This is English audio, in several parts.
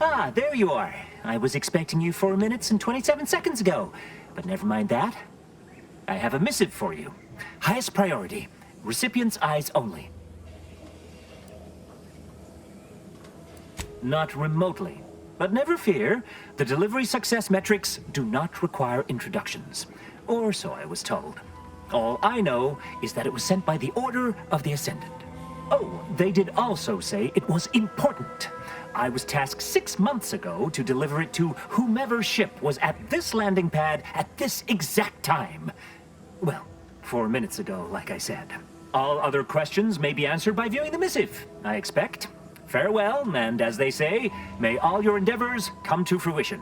Ah, there you are. I was expecting you 4 minutes and 27 seconds ago. But never mind that. I have a missive for you. Highest priority. Recipient's eyes only. Not remotely. But never fear, the delivery success metrics do not require introductions. Or so I was told. All I know is that it was sent by the Order of the Ascendant. Oh, they did also say it was important. I was tasked 6 months ago to deliver it to whomever ship was at this landing pad at this exact time. Well, 4 minutes ago, like I said. All other questions may be answered by viewing the missive, I expect. Farewell, and as they say, may all your endeavors come to fruition.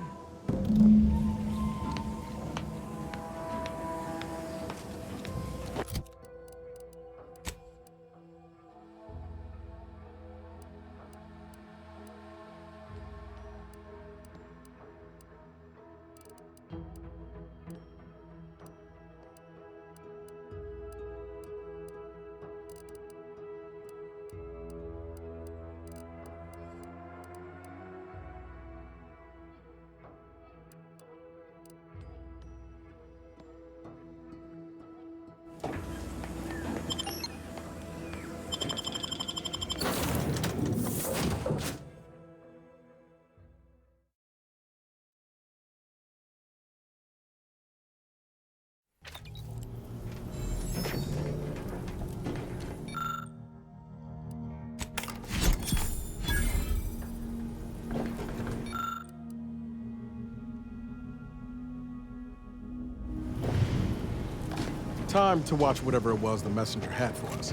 Time to watch whatever it was the messenger had for us.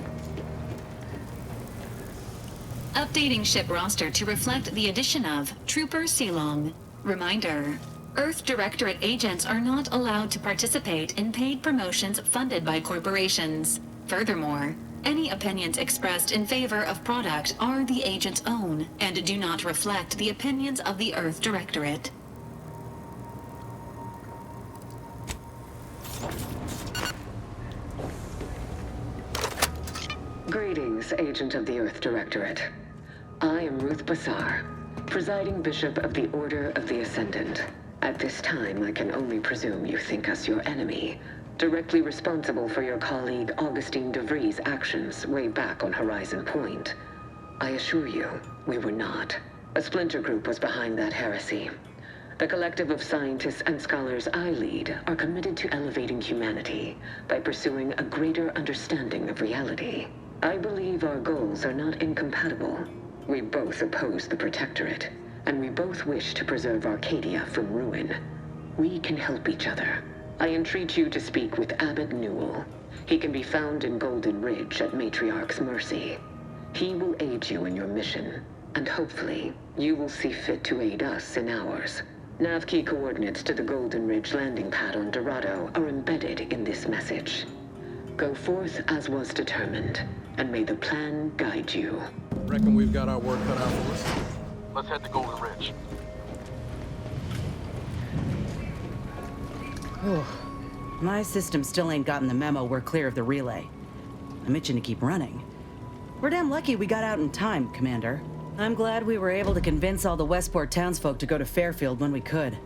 Updating ship roster to reflect the addition of Trooper Silong. Reminder: Earth Directorate agents are not allowed to participate in paid promotions funded by corporations. Furthermore, any opinions expressed in favor of product are the agent's own and do not reflect the opinions of the Earth Directorate. Greetings, Agent of the Earth Directorate. I am Ruth Bassar, Presiding Bishop of the Order of the Ascendant. At this time, I can only presume you think us your enemy, directly responsible for your colleague Augustine DeVries' actions way back on Horizon Point. I assure you, we were not. A splinter group was behind that heresy. The collective of scientists and scholars I lead are committed to elevating humanity by pursuing a greater understanding of reality. I believe our goals are not incompatible. We both oppose the Protectorate, and we both wish to preserve Arcadia from ruin. We can help each other. I entreat you to speak with Abbot Newell. He can be found in Golden Ridge at Matriarch's mercy. He will aid you in your mission, and hopefully, you will see fit to aid us in ours. Nav key coordinates to the Golden Ridge landing pad on Dorado are embedded in this message. Go forth as was determined, and may the plan guide you. Reckon we've got our work cut out for us? Let's head to Golden Ridge. My system still ain't gotten the memo we're clear of the relay. I'm itching to keep running. We're damn lucky we got out in time, Commander. I'm glad we were able to convince all the Westport townsfolk to go to Fairfield when we could.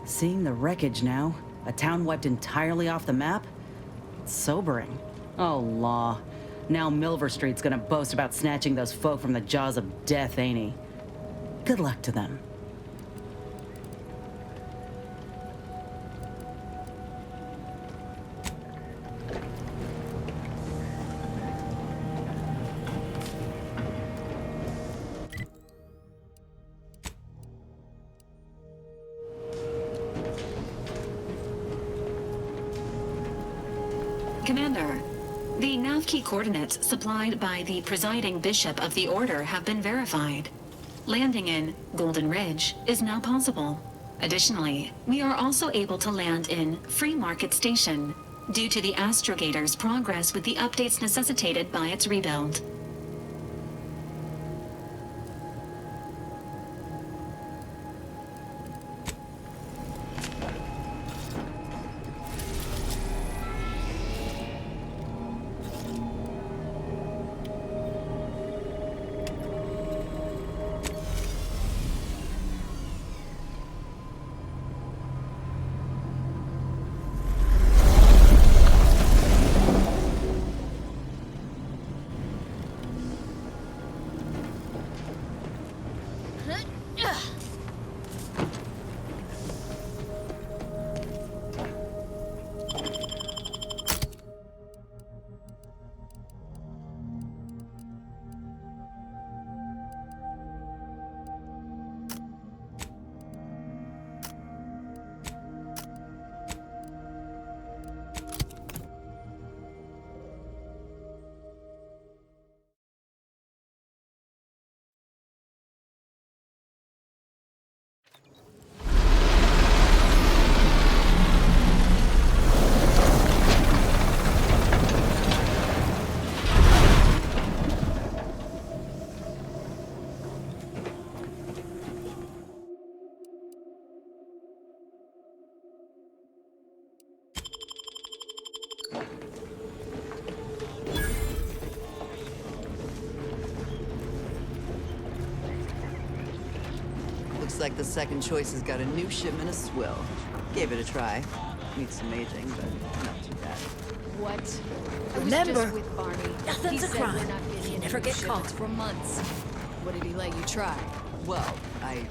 Seeing the wreckage now, a town wiped entirely off the map, it's sobering. Oh, law. Now Milver Street's gonna boast about snatching those folk from the jaws of death, ain't he? Good luck to them. Commander, the nav key coordinates supplied by the presiding bishop of the Order have been verified. Landing in Golden Ridge is now possible. Additionally, we are also able to land in Free Market Station due to the Astrogator's progress with the updates necessitated by its rebuild. Looks like the second choice has got a new shipment of swill. Gave it a try. Needs some aging, but not too bad. What? Remember, I was just with Barney. nothing's He a said crime we're not if getting you never any get shipments caught. for months. What did he let you try? Well, I,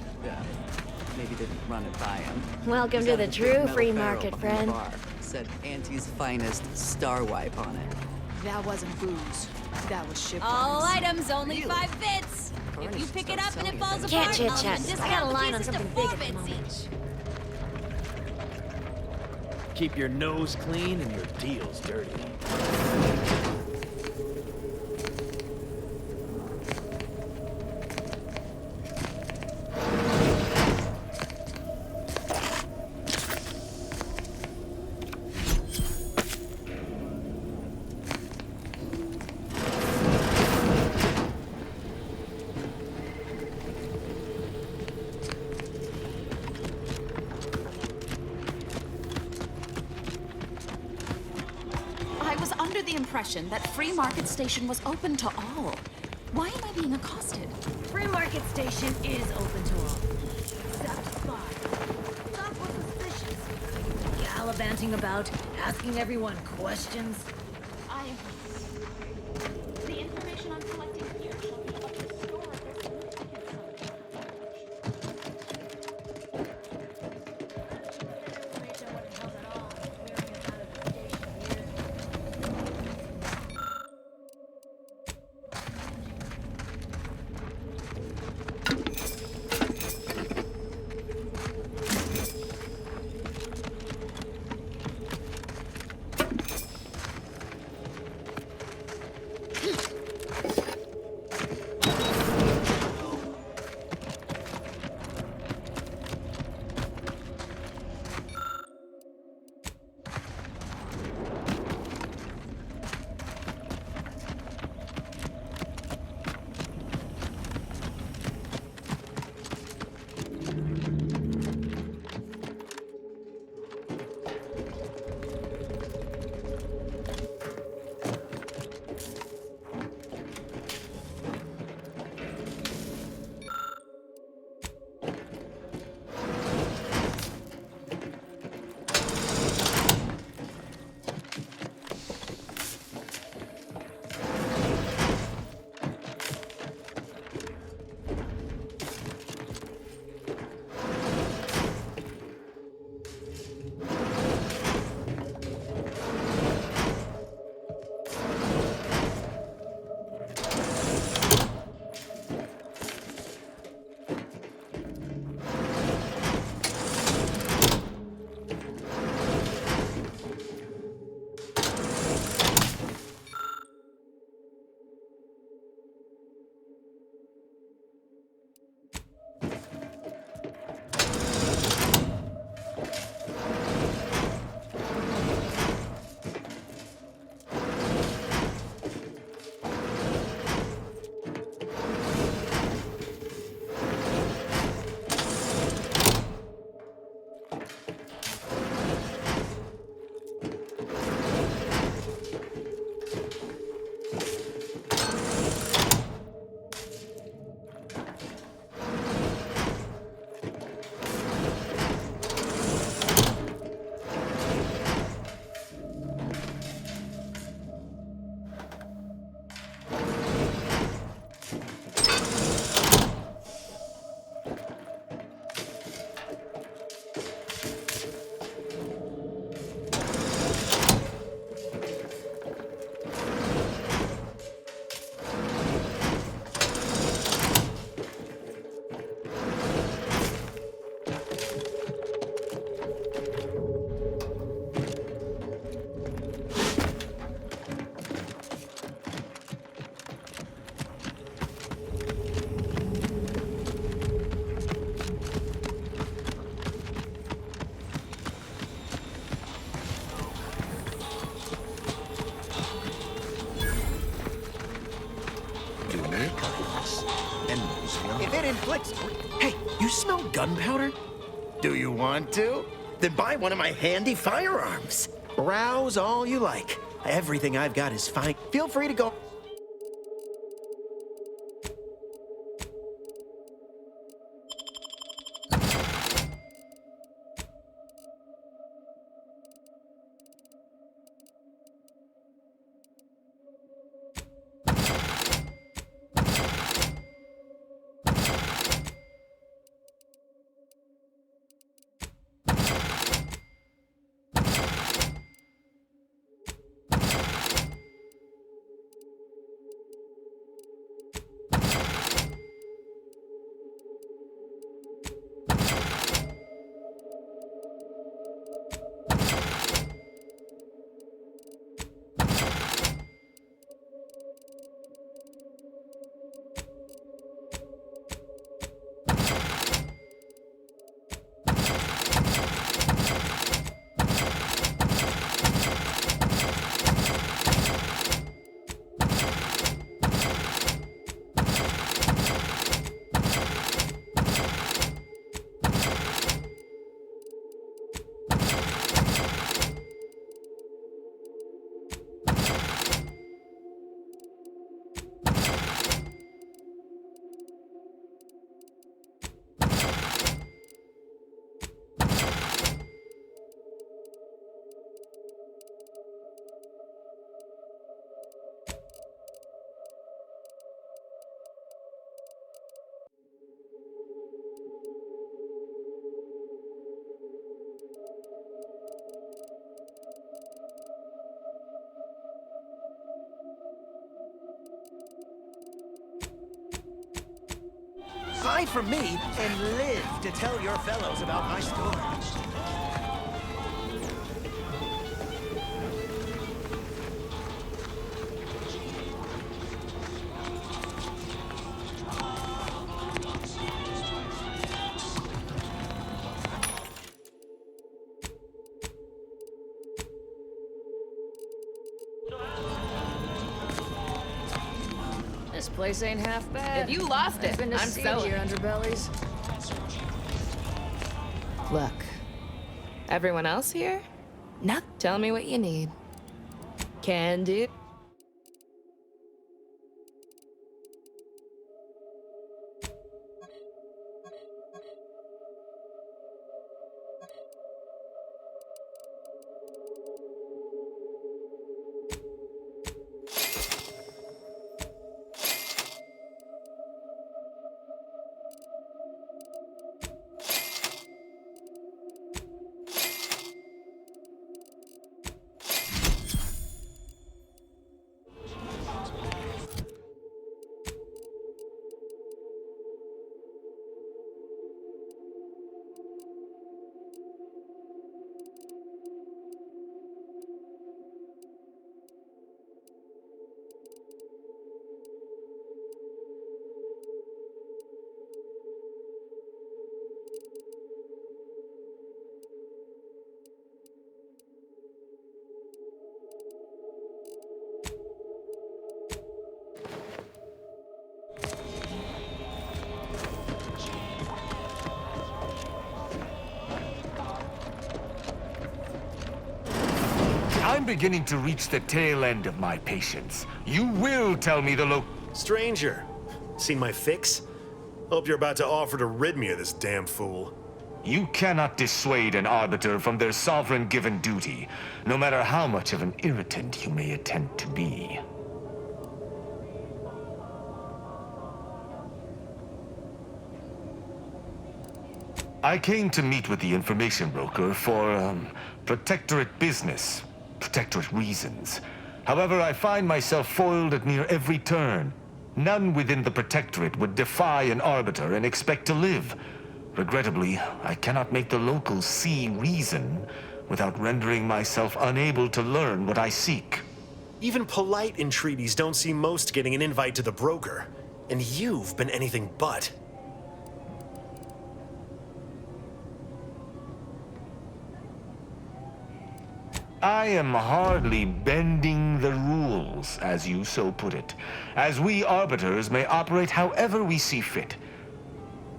maybe didn't run it by him. Welcome He's to got the a big true metal free barrel market, behind friend. the bar. Said Auntie's finest star wipe on it. That wasn't booze. That was shipments. All items only Really? 5 bits. Barney If you should pick start it up and it selling falls it. Can't apart, chit I'll chat. discount I got a the line on pieces to something 4 big at the bits moment. each. Keep your nose clean and your deals dirty. I was under the impression that Free Market Station was open to all. Why am I being accosted? Free Market Station is open to all. Except spies. Stop was suspicious. Gallivanting about, asking everyone questions. The information I'm collecting here shall be of historical significance. If it inflicts... Hey, you smell gunpowder? Do you want to? Then buy one of my handy firearms. Browse all you like. Everything I've got is fine. Feel free to go... Buy from me and live to tell your fellows about my story. This place ain't half bad. If you lost it, Been to I'm see selling. your underbellies. Look, everyone else here? No. Tell me what you need. Can do. I'm beginning to reach the tail end of my patience. You will tell me the Stranger, seen my fix? Hope you're about to offer to rid me of this damn fool. You cannot dissuade an arbiter from their sovereign given duty, no matter how much of an irritant you may attempt to be. I came to meet with the information broker for, Protectorate business. Protectorate reasons. However, I find myself foiled at near every turn. None within the Protectorate would defy an arbiter and expect to live. Regrettably, I cannot make the locals see reason without rendering myself unable to learn what I seek. Even polite entreaties don't see most getting an invite to the broker. And you've been anything but. I am hardly bending the rules, as you so put it, as we arbiters may operate however we see fit.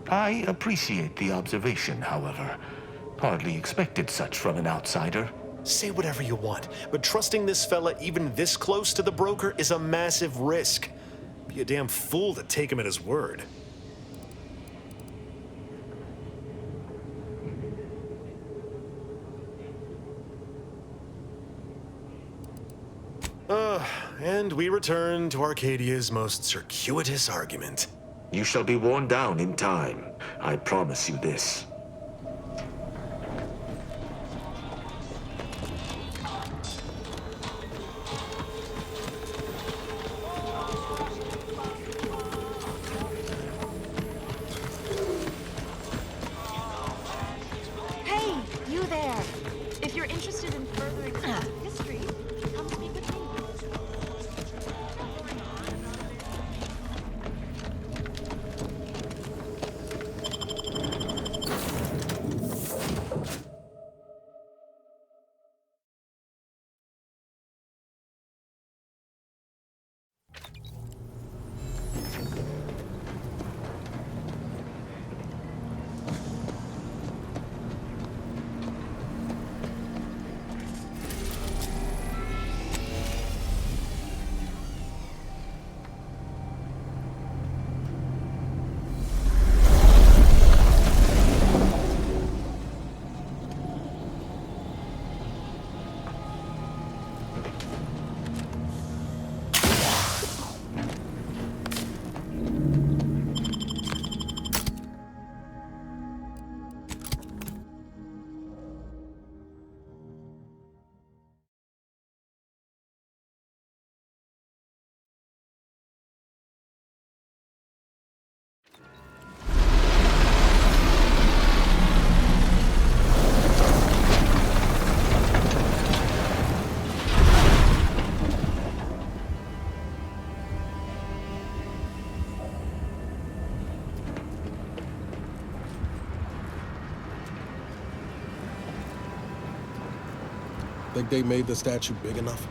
I appreciate the observation, however. Hardly expected such from an outsider. Say whatever you want, but trusting this fella even this close to the broker is a massive risk. Be a damn fool to take him at his word. And we return to Arcadia's most circuitous argument. You shall be worn down in time. I promise you this. Hey, you there! If you're interested in furthering history, come speak with me. Think they made the statue big enough?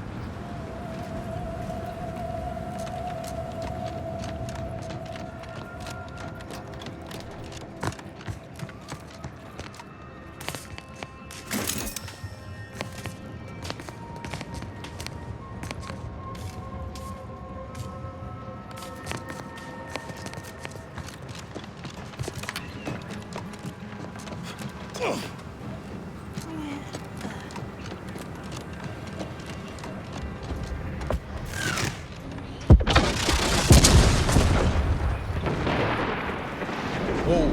Whoa,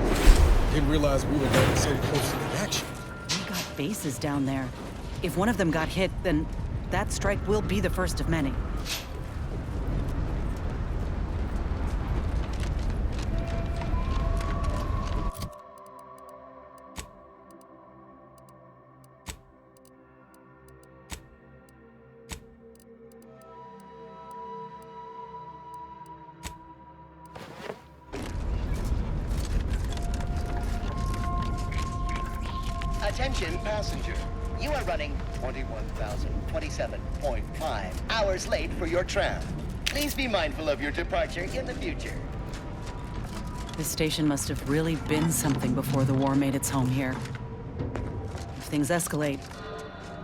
didn't realize we were getting so close to the action. We got bases down there. If one of them got hit, then that strike will be the first of many. Attention passenger, you are running 21,027.5 hours late for your tram. Please be mindful of your departure in the future. This station must have really been something before the war made its home here. If things escalate,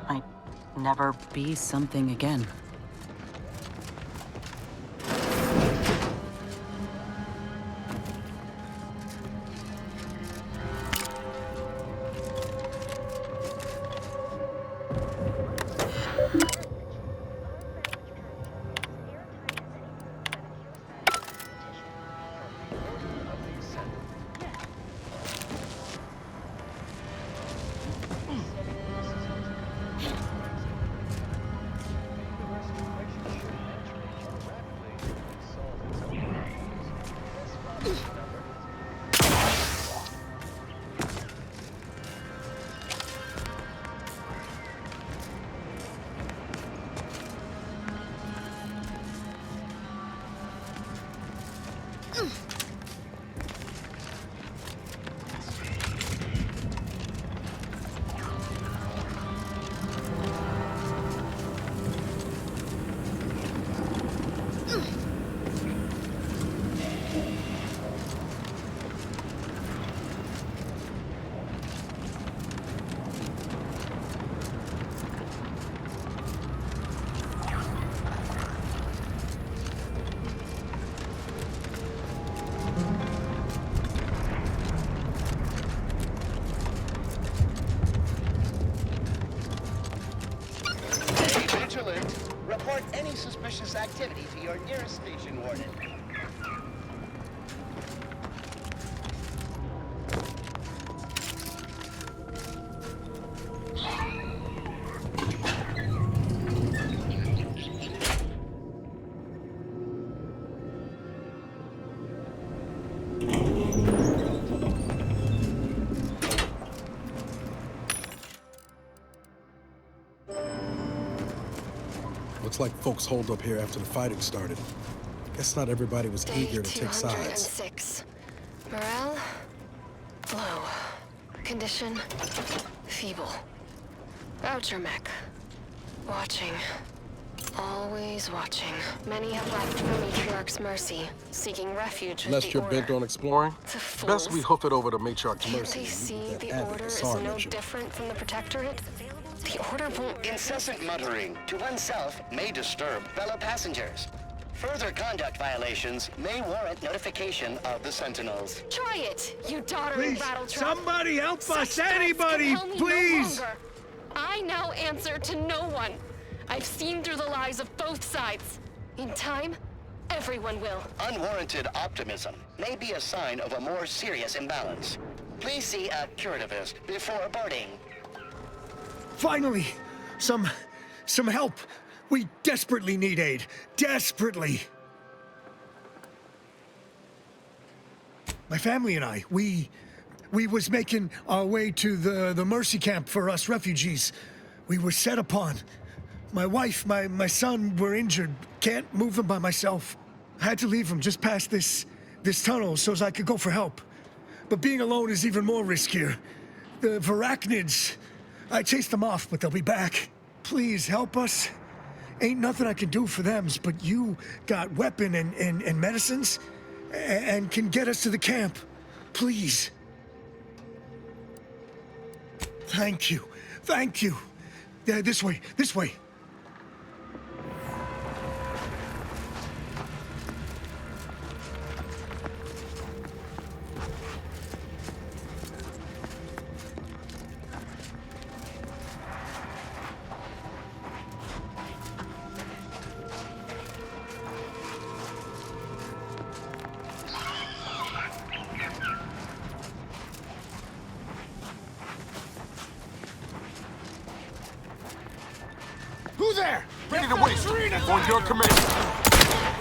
might never be something again. proximity to your nearest station warden. Looks like folks holed up here after the fighting started. Guess not everybody was eager to take sides. 206. Morale? Low. Condition? Feeble. Voucher mech. Watching. Always watching. Many have left for Matriarch's mercy, seeking refuge with Unless the you're Order. bent on exploring, The best we fools. hoof it over to Matriarch's Can't mercy. they see and leave the that Order is Advent no Mission. different from the Protectorate? The Order won't... Incessant muttering to oneself may disturb fellow passengers. Further conduct violations may warrant notification of the Sentinels. Try it, you doddering rattle trap. Somebody help Such us! threats Anybody, compel me please! no longer. I now answer to no one. I've seen through the lies of both sides. In time, everyone will. Unwarranted optimism may be a sign of a more serious imbalance. Please see a curativist before boarding. Finally, some help. We desperately need aid. Desperately. My family and I, we was making our way to the Mercy Camp for us refugees. We were set upon. My wife, my son were injured. Can't move them by myself. I had to leave them just past this tunnel so as I could go for help. But being alone is even more riskier. The Varachnids, I chased them off, but they'll be back. Please help us. Ain't nothing I can do for them, but you got weapon and medicines and can get us to the camp. Please. Thank you. Thank you. This way. This way. Who's there? Ready to waste. On your command.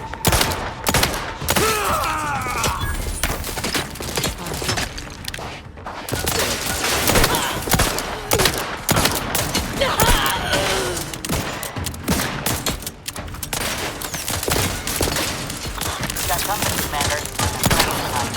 Got company, Commander.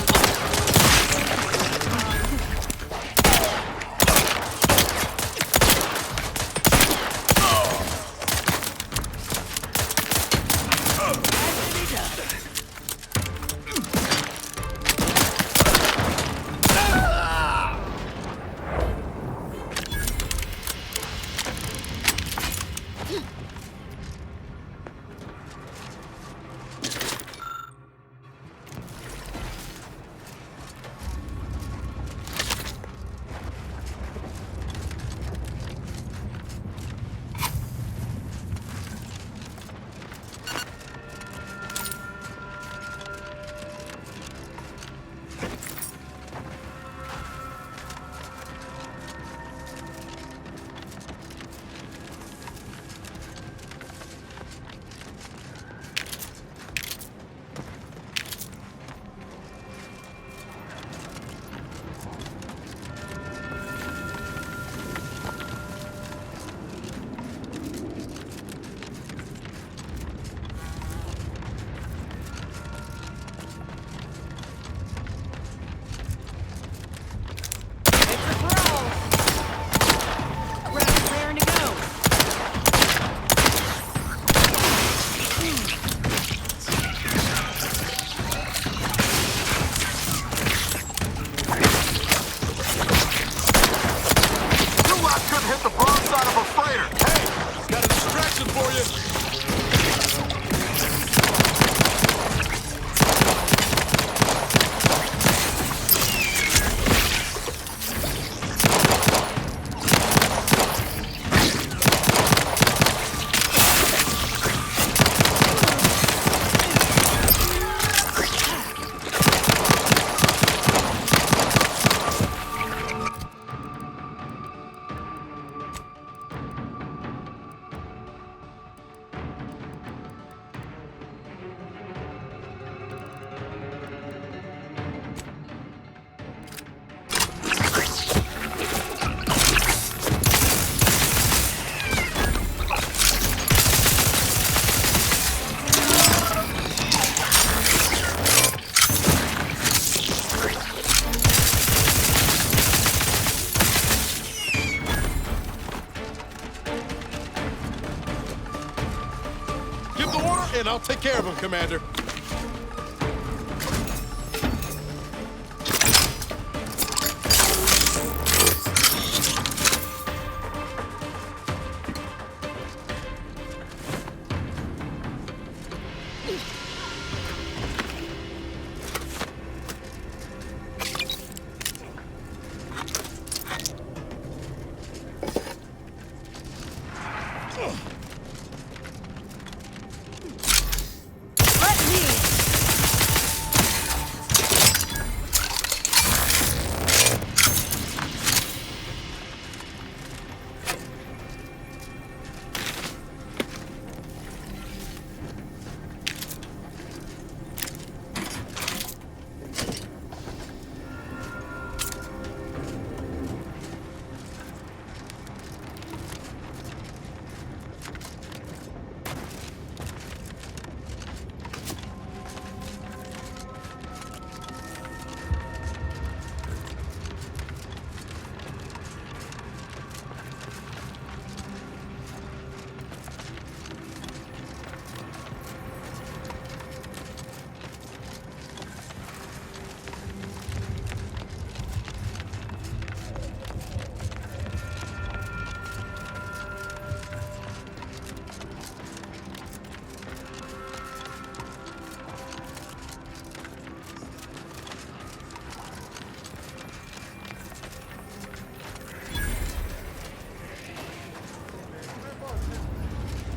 I'll take care of him, Commander.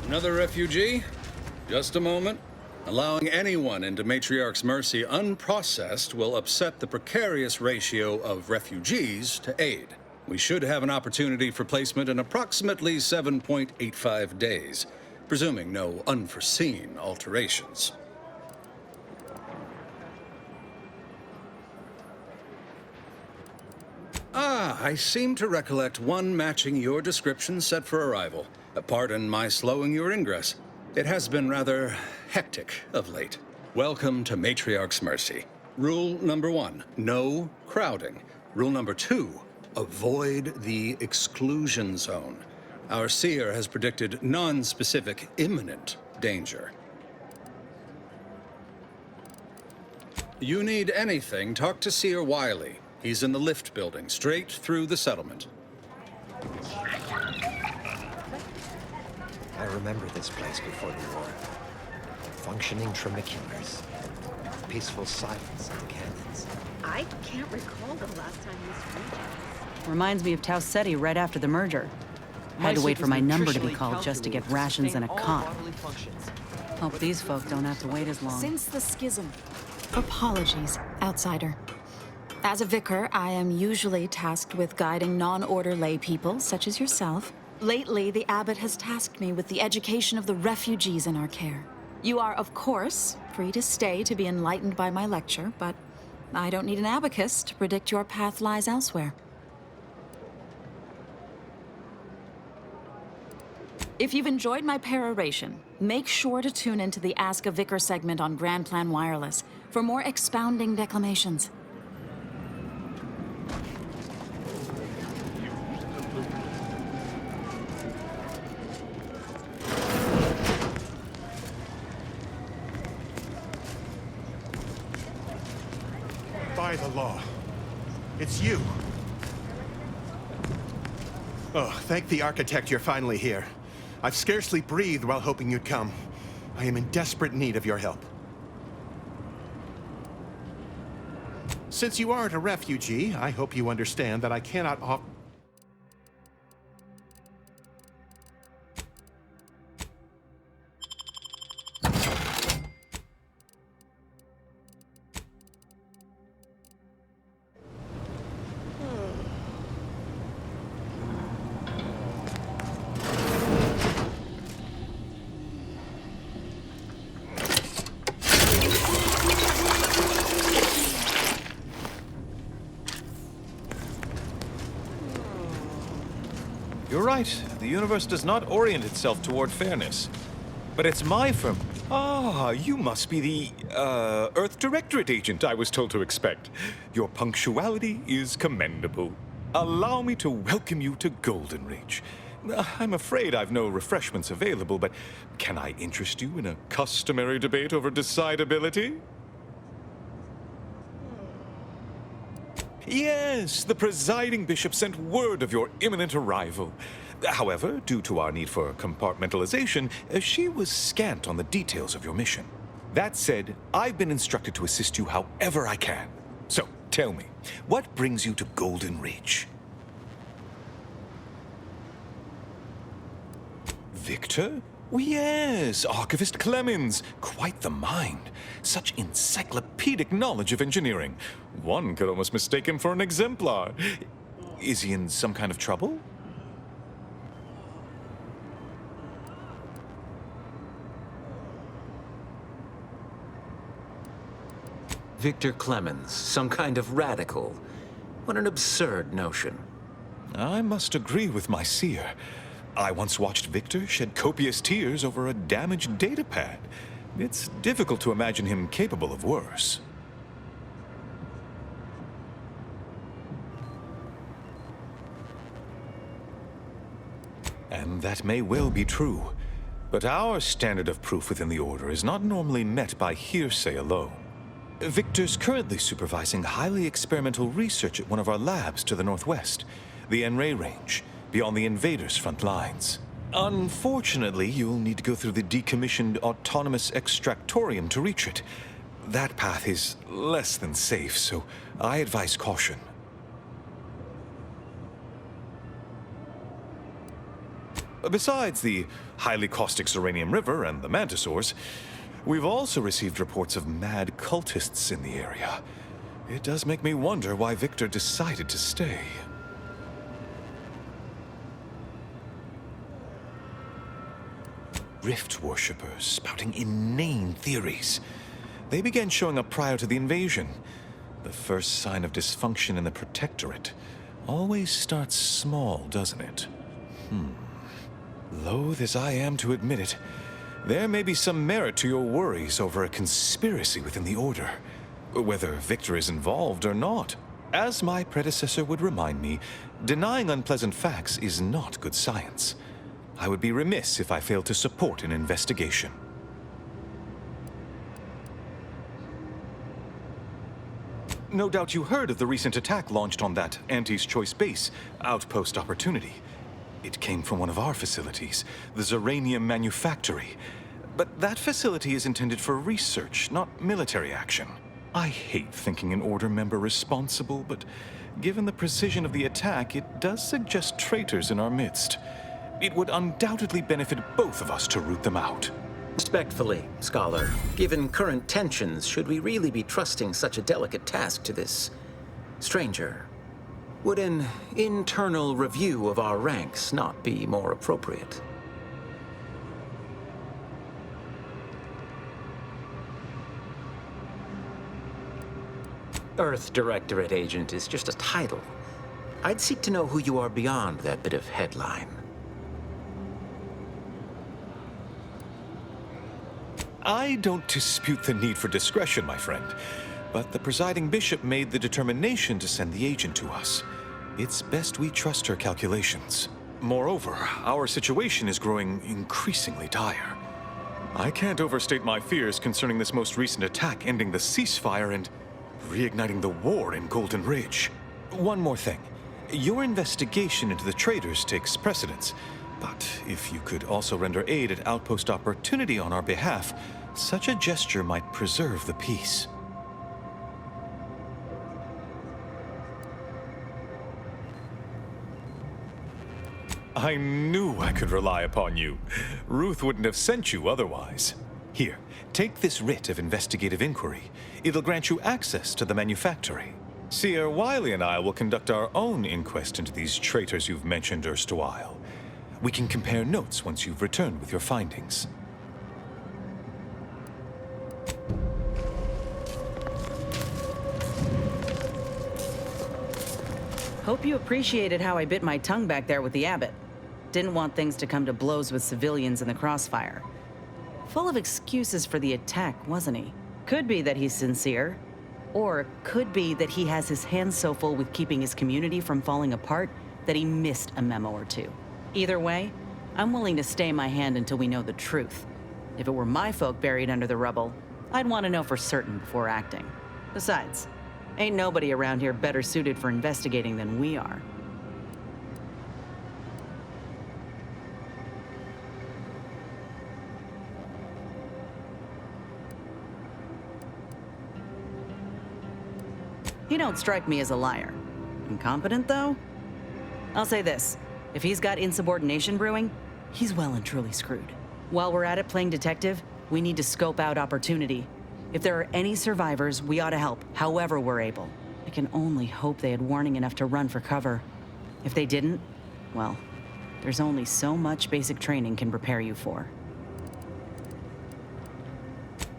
Another refugee? Just a moment. Allowing anyone into Matriarch's mercy unprocessed will upset the precarious ratio of refugees to aid. We should have an opportunity for placement in approximately 7.85 days, presuming no unforeseen alterations. Ah, I seem to recollect one matching your description set for arrival. Pardon my slowing your ingress. It has been rather hectic of late. Welcome to Matriarch's Mercy. Rule number 1, no crowding. Rule number 2, avoid the exclusion zone. Our seer has predicted non-specific imminent danger. You need anything, talk to Seer Wiley. He's in the lift building, straight through the settlement. I remember this place before the war. Functioning tramiculars. Peaceful silence in the canyons. I can't recall the last time this region. Reminds me of Tau Ceti right after the merger. Had to wait for my number to be called just to get rations and a cot. Hope these folk don't have to wait as long. Since the schism. Apologies, outsider. As a vicar, I am usually tasked with guiding non-order lay people, such as yourself. Lately, the abbot has tasked me with the education of the refugees in our care. You are, of course, free to stay to be enlightened by my lecture, but I don't need an abacus to predict your path lies elsewhere. If you've enjoyed my peroration, make sure to tune into the Ask a Vicar segment on Grand Plan Wireless for more expounding declamations. By the law. It's you. Oh, thank the architect you're finally here. I've scarcely breathed while hoping you'd come. I am in desperate need of your help. Since you aren't a refugee, I hope you understand that I cannot offer... You're right. The universe does not orient itself toward fairness. But it's my firm. Ah, you must be the, Earth Directorate agent I was told to expect. Your punctuality is commendable. Allow me to welcome you to Golden Ridge. I'm afraid I've no refreshments available, but can I interest you in a customary debate over decidability? Yes, the presiding bishop sent word of your imminent arrival. However, due to our need for compartmentalization, she was scant on the details of your mission. That said, I've been instructed to assist you however I can. So, tell me, what brings you to Golden Ridge? Victor? Oh, yes, Archivist Clemens. Quite the mind. Such encyclopedic knowledge of engineering. One could almost mistake him for an exemplar. Is he in some kind of trouble? Victor Clemens, some kind of radical. What an absurd notion. I must agree with my seer. I once watched Victor shed copious tears over a damaged datapad. It's difficult to imagine him capable of worse. And that may well be true. But our standard of proof within the Order is not normally met by hearsay alone. Victor's currently supervising highly experimental research at one of our labs to the northwest, the N-Ray Range, beyond the invaders' front lines. Unfortunately, you'll need to go through the decommissioned autonomous extractorium to reach it. That path is less than safe, so I advise caution. Besides the highly caustic Serenium River and the Mantisaurs, we've also received reports of mad cultists in the area. It does make me wonder why Victor decided to stay. Rift worshippers spouting inane theories. They began showing up prior to the invasion. The first sign of dysfunction in the Protectorate always starts small, doesn't it? Loath as I am to admit it, there may be some merit to your worries over a conspiracy within the Order, whether Victor is involved or not. As my predecessor would remind me, denying unpleasant facts is not good science. I would be remiss if I failed to support an investigation. No doubt you heard of the recent attack launched on that Anti's Choice base, Outpost Opportunity. It came from one of our facilities, the Zeranium Manufactory. But that facility is intended for research, not military action. I hate thinking an Order member responsible, but given the precision of the attack, it does suggest traitors in our midst. It would undoubtedly benefit both of us to root them out. Respectfully, Scholar, given current tensions, should we really be trusting such a delicate task to this stranger? Would an internal review of our ranks not be more appropriate? Earth Directorate Agent is just a title. I'd seek to know who you are beyond that bit of headline. I don't dispute the need for discretion, my friend, but the presiding bishop made the determination to send the agent to us. It's best we trust her calculations. Moreover, our situation is growing increasingly dire. I can't overstate my fears concerning this most recent attack ending the ceasefire and reigniting the war in Golden Ridge. One more thing. Your investigation into the traitors takes precedence. But if you could also render aid at Outpost Opportunity on our behalf, such a gesture might preserve the peace. I knew I could rely upon you. Ruth wouldn't have sent you otherwise. Here, take this writ of investigative inquiry. It'll grant you access to the manufactory. Seer Wiley and I will conduct our own inquest into these traitors you've mentioned erstwhile. We can compare notes once you've returned with your findings. Hope you appreciated how I bit my tongue back there with the abbot. Didn't want things to come to blows with civilians in the crossfire. Full of excuses for the attack, wasn't he? Could be that he's sincere, or could be that he has his hands so full with keeping his community from falling apart that he missed a memo or two. Either way, I'm willing to stay my hand until we know the truth. If it were my folk buried under the rubble, I'd want to know for certain before acting. Besides, ain't nobody around here better suited for investigating than we are. He don't strike me as a liar. Incompetent, though? I'll say this. If he's got insubordination brewing, he's well and truly screwed. While we're at it playing detective, we need to scope out opportunity. If there are any survivors, we ought to help, however we're able. I can only hope they had warning enough to run for cover. If they didn't, well, there's only so much basic training can prepare you for.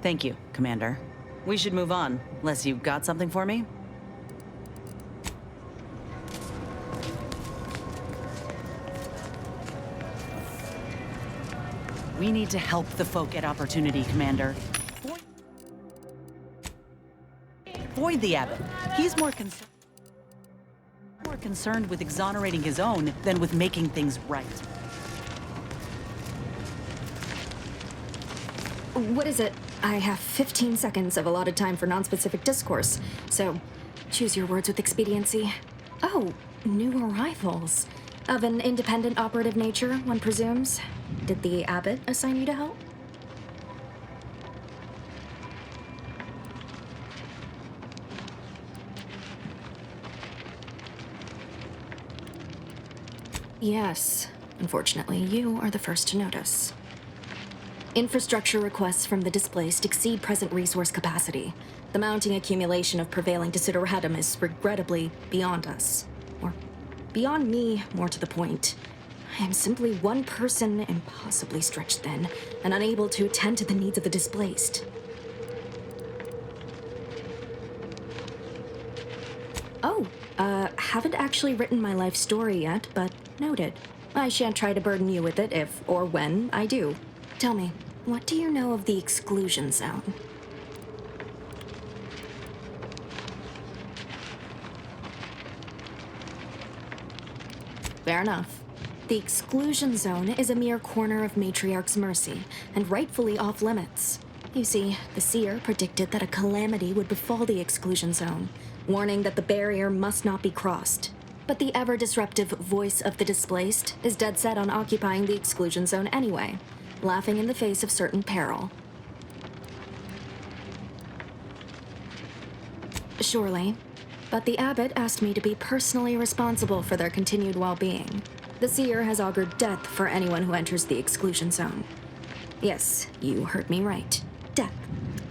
Thank you, Commander. We should move on, unless you got something for me? We need to help the folk get opportunity, Commander. Avoid the Abbot. He's more concerned with exonerating his own than with making things right. What is it? I have 15 seconds of allotted time for non-specific discourse, so choose your words with expediency. Oh, new arrivals. Of an independent operative nature, one presumes. Did the Abbot assign you to help? Yes. Unfortunately, you are the first to notice. Infrastructure requests from the displaced exceed present resource capacity. The mounting accumulation of prevailing desideratum is regrettably beyond us. Or beyond me, more to the point. I am simply one person, impossibly stretched thin, and unable to attend to the needs of the displaced. Oh, haven't actually written my life story yet, but noted. I shan't try to burden you with it if or when I do. Tell me, what do you know of the exclusion zone? Fair enough. The exclusion zone is a mere corner of Matriarch's mercy, and rightfully off limits. You see, the seer predicted that a calamity would befall the exclusion zone, warning that the barrier must not be crossed. But the ever-disruptive voice of the displaced is dead set on occupying the exclusion zone anyway, laughing in the face of certain peril. Surely. But the Abbot asked me to be personally responsible for their continued well-being. The seer has augured death for anyone who enters the exclusion zone. Yes, you heard me right. Death.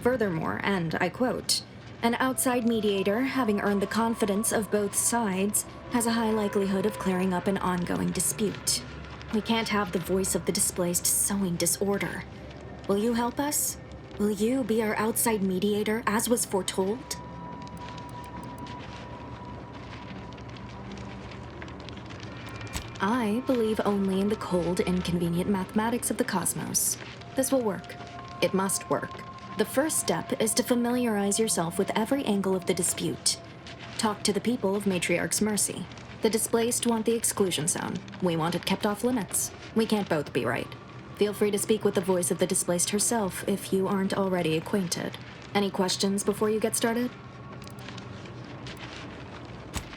Furthermore, and I quote, "An outside mediator, having earned the confidence of both sides, has a high likelihood of clearing up an ongoing dispute. We can't have the voice of the displaced sowing disorder. Will you help us? Will you be our outside mediator, as was foretold?" I believe only in the cold, inconvenient mathematics of the cosmos. This will work. It must work. The first step is to familiarize yourself with every angle of the dispute. Talk to the people of Matriarch's mercy. The displaced want the exclusion zone. We want it kept off limits. We can't both be right. Feel free to speak with the voice of the displaced herself if you aren't already acquainted. Any questions before you get started?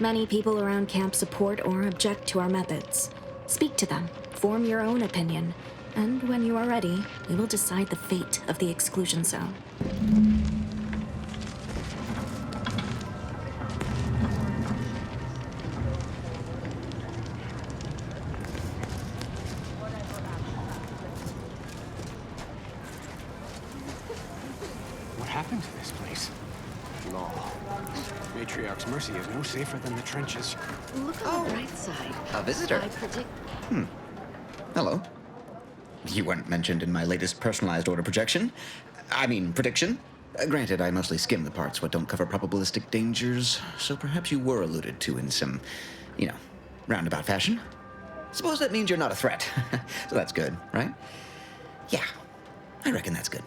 Many people around camp support or object to our methods. Speak to them, form your own opinion, and when you are ready, we will decide the fate of the exclusion zone. What happened to this place? Law. Matriarch's mercy is no safer than the trenches. Look on the bright side. A visitor? I predict. Hello. You weren't mentioned in my latest personalized order projection. I mean, prediction. Granted, I mostly skim the parts what don't cover probabilistic dangers, so perhaps you were alluded to in some, roundabout fashion. Suppose that means you're not a threat. So that's good, right? Yeah, I reckon that's good.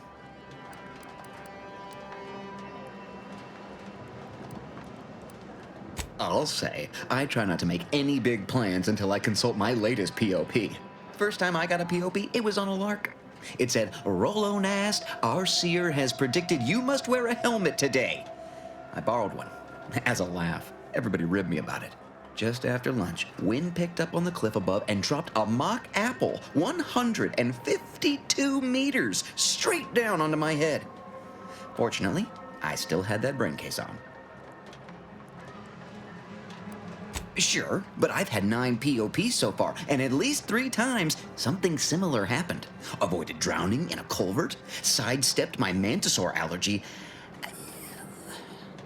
I'll say, I try not to make any big plans until I consult my latest POP. First time I got a POP, it was on a lark. It said, Rolo Nast, our seer has predicted you must wear a helmet today. I borrowed one, as a laugh. Everybody ribbed me about it. Just after lunch, wind picked up on the cliff above and dropped a mock apple 152 meters straight down onto my head. Fortunately, I still had that brain case on. Sure, but I've had 9 POPs so far, and at least 3 times something similar happened. Avoided drowning in a culvert, sidestepped my mantisaur allergy.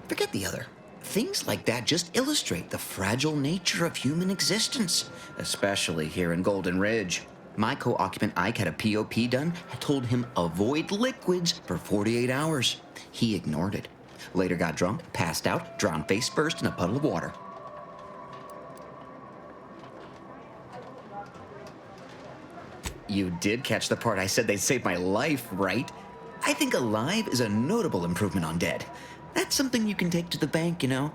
Forget the other. Things like that just illustrate the fragile nature of human existence, especially here in Golden Ridge. My co-occupant Ike had a POP done, had told him avoid liquids for 48 hours. He ignored it. Later got drunk, passed out, drowned face first in a puddle of water. You did catch the part I said they saved my life, right? I think alive is a notable improvement on dead. That's something you can take to the bank, you know?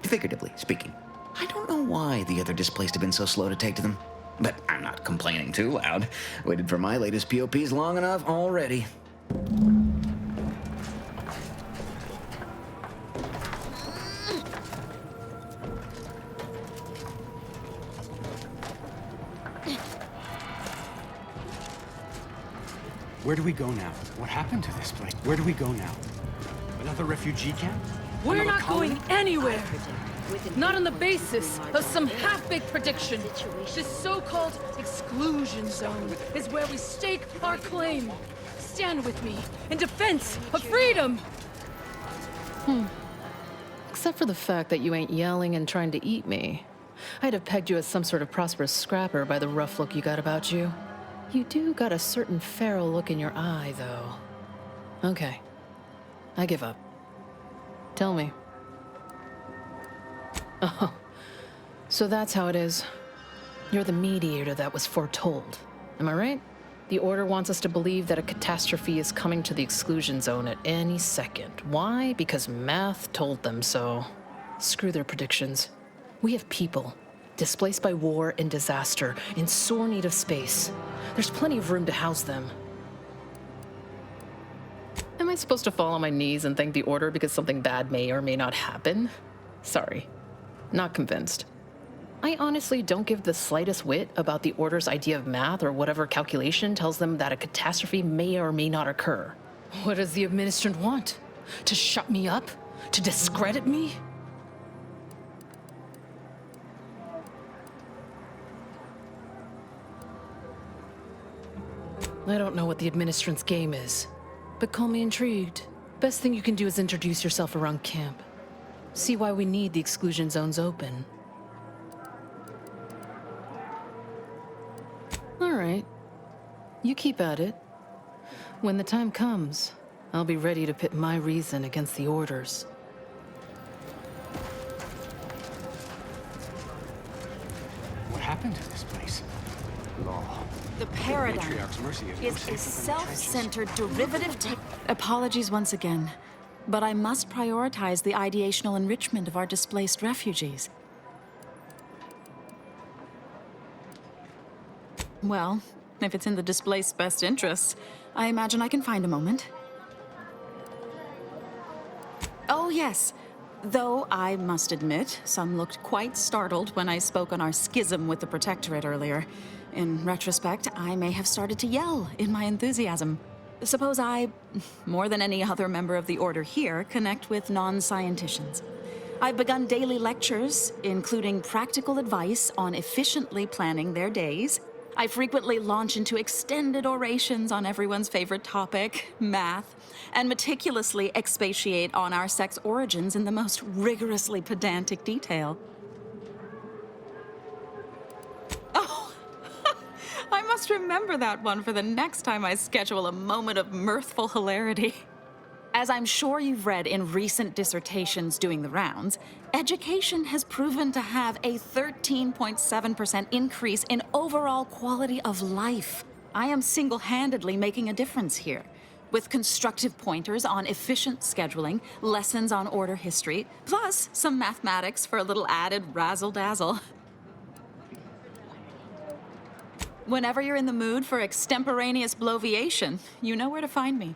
Figuratively speaking. I don't know why the other displaced have been so slow to take to them. But I'm not complaining too loud. Waited for my latest POPs long enough already. Where do we go now? What happened to this place? Where do we go now? Another refugee camp? We're Another not colony? going anywhere. Not on the basis of some half-baked prediction. This so-called exclusion zone is where we stake our claim. Stand with me in defense of freedom. Except for the fact that you ain't yelling and trying to eat me. I'd have pegged you as some sort of prosperous scrapper by the rough look you got about you. You do got a certain feral look in your eye, though. Okay. I give up. Tell me. Oh, so that's how it is. You're the mediator that was foretold. Am I right? The Order wants us to believe that a catastrophe is coming to the exclusion zone at any second. Why? Because math told them so. Screw their predictions. We have people displaced by war and disaster in sore need of space. There's plenty of room to house them. Am I supposed to fall on my knees and thank the Order because something bad may or may not happen? Sorry. Not convinced. I honestly don't give the slightest whit about the Order's idea of math or whatever calculation tells them that a catastrophe may or may not occur. What does the administrant want? To shut me up? To discredit me? I don't know what the administrant's game is, but call me intrigued. Best thing you can do is introduce yourself around camp. See why we need the exclusion zones open. All right. You keep at it. When the time comes, I'll be ready to pit my reason against the Order's. What happened to this place? Law. The paradigm Matriarch's mercy is no is safer a than the self-centered derivative Apologies once again, but I must prioritize the ideational enrichment of our displaced refugees. Well, if it's in the displaced's best interests, I imagine I can find a moment. Oh, yes. Though I must admit, some looked quite startled when I spoke on our schism with the Protectorate earlier. In retrospect, I may have started to yell in my enthusiasm. Suppose I, more than any other member of the Order here, connect with non-scienticians. I've begun daily lectures, including practical advice on efficiently planning their days. I frequently launch into extended orations on everyone's favorite topic, math, and meticulously expatiate on our sex origins in the most rigorously pedantic detail. Oh, I must remember that one for the next time I schedule a moment of mirthful hilarity. As I'm sure you've read in recent dissertations doing the rounds, education has proven to have a 13.7% increase in overall quality of life. I am single-handedly making a difference here. with constructive pointers on efficient scheduling, lessons on order history, plus some mathematics for a little added razzle-dazzle. Whenever you're in the mood for extemporaneous bloviation, you know where to find me.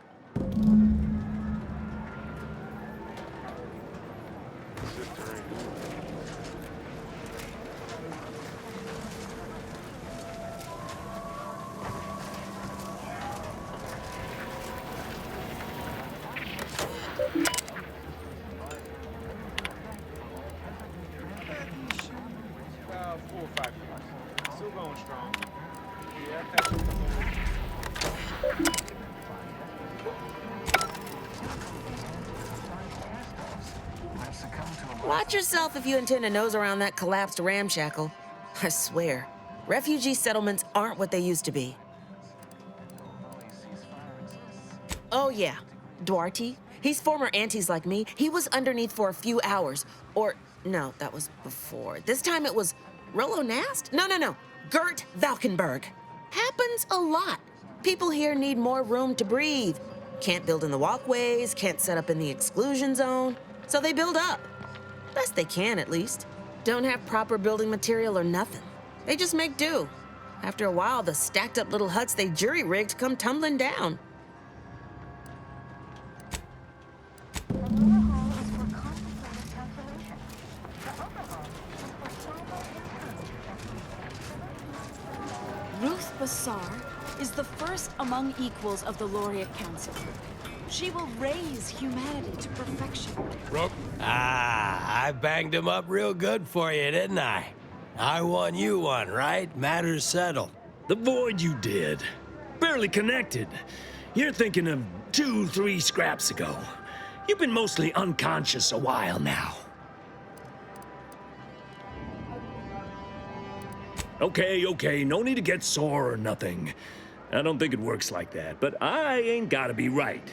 Watch yourself if you intend to nose around that collapsed ramshackle. I swear, refugee settlements aren't what they used to be. Oh yeah, Duarte. He's former aunties like me. He was underneath for a few hours. Or, no, that was before. This time it was Rollo Nast? No. Gert Valkenburg. Happens a lot. People here need more room to breathe. Can't build in the walkways, can't set up in the exclusion zone. So they build up. Best they can, at least. Don't have proper building material or nothing. They just make do. After a while, the stacked up little huts they jury-rigged come tumbling down. Ruth Bassar is the first among equals of the Laureate Council. She will raise humanity to perfection. Rook. I banged him up real good for you, didn't I? I won, you won, right? Matters settled. The void you did. Barely connected. You're thinking of 2-3 scraps ago. You've been mostly unconscious a while now. Okay, no need to get sore or nothing. I don't think it works like that, but I ain't gotta be right.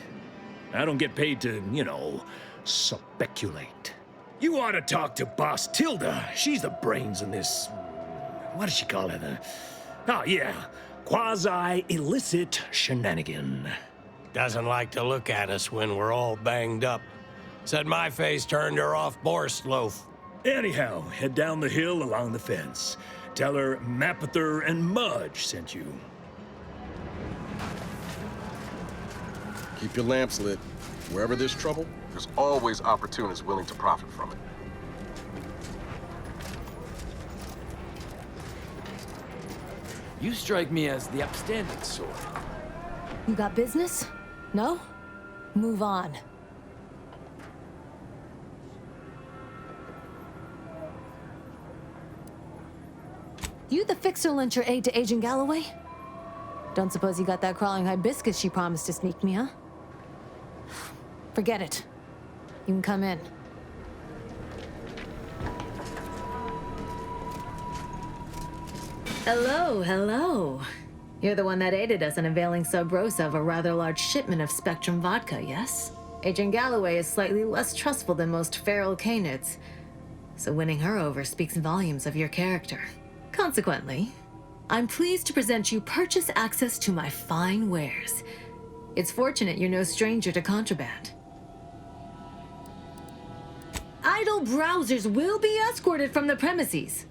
I don't get paid to, speculate. You ought to talk to Boss Tilda. She's the brains in this... What does she call it? Quasi-illicit shenanigan. Doesn't like to look at us when we're all banged up. Said my face turned her off Borstloaf. Anyhow, head down the hill along the fence. Tell her Mapother and Mudge sent you. Keep your lamps lit. Wherever there's trouble, there's always opportunists willing to profit from it. You strike me as the upstanding sort. You got business? No? Move on. You the fixer-lyncher aide to Agent Galloway? Don't suppose you got that crawling hibiscus she promised to sneak me, huh? Forget it. You can come in. Hello. You're the one that aided us in availing Sub Rosa of a rather large shipment of Spectrum vodka, yes? Agent Galloway is slightly less trustful than most feral canids, so winning her over speaks volumes of your character. Consequently, I'm pleased to present you purchase access to my fine wares. It's fortunate you're no stranger to contraband. Idle browsers will be escorted from the premises.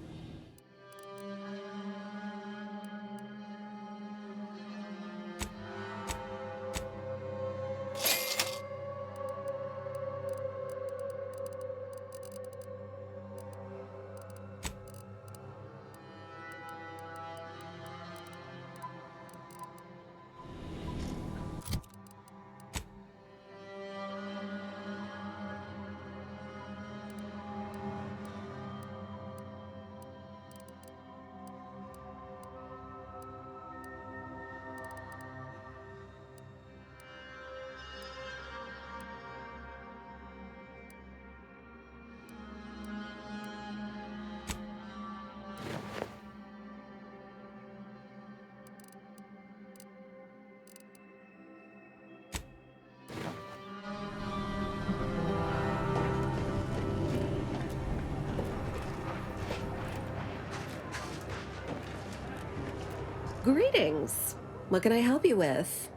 Greetings. What can I help you with?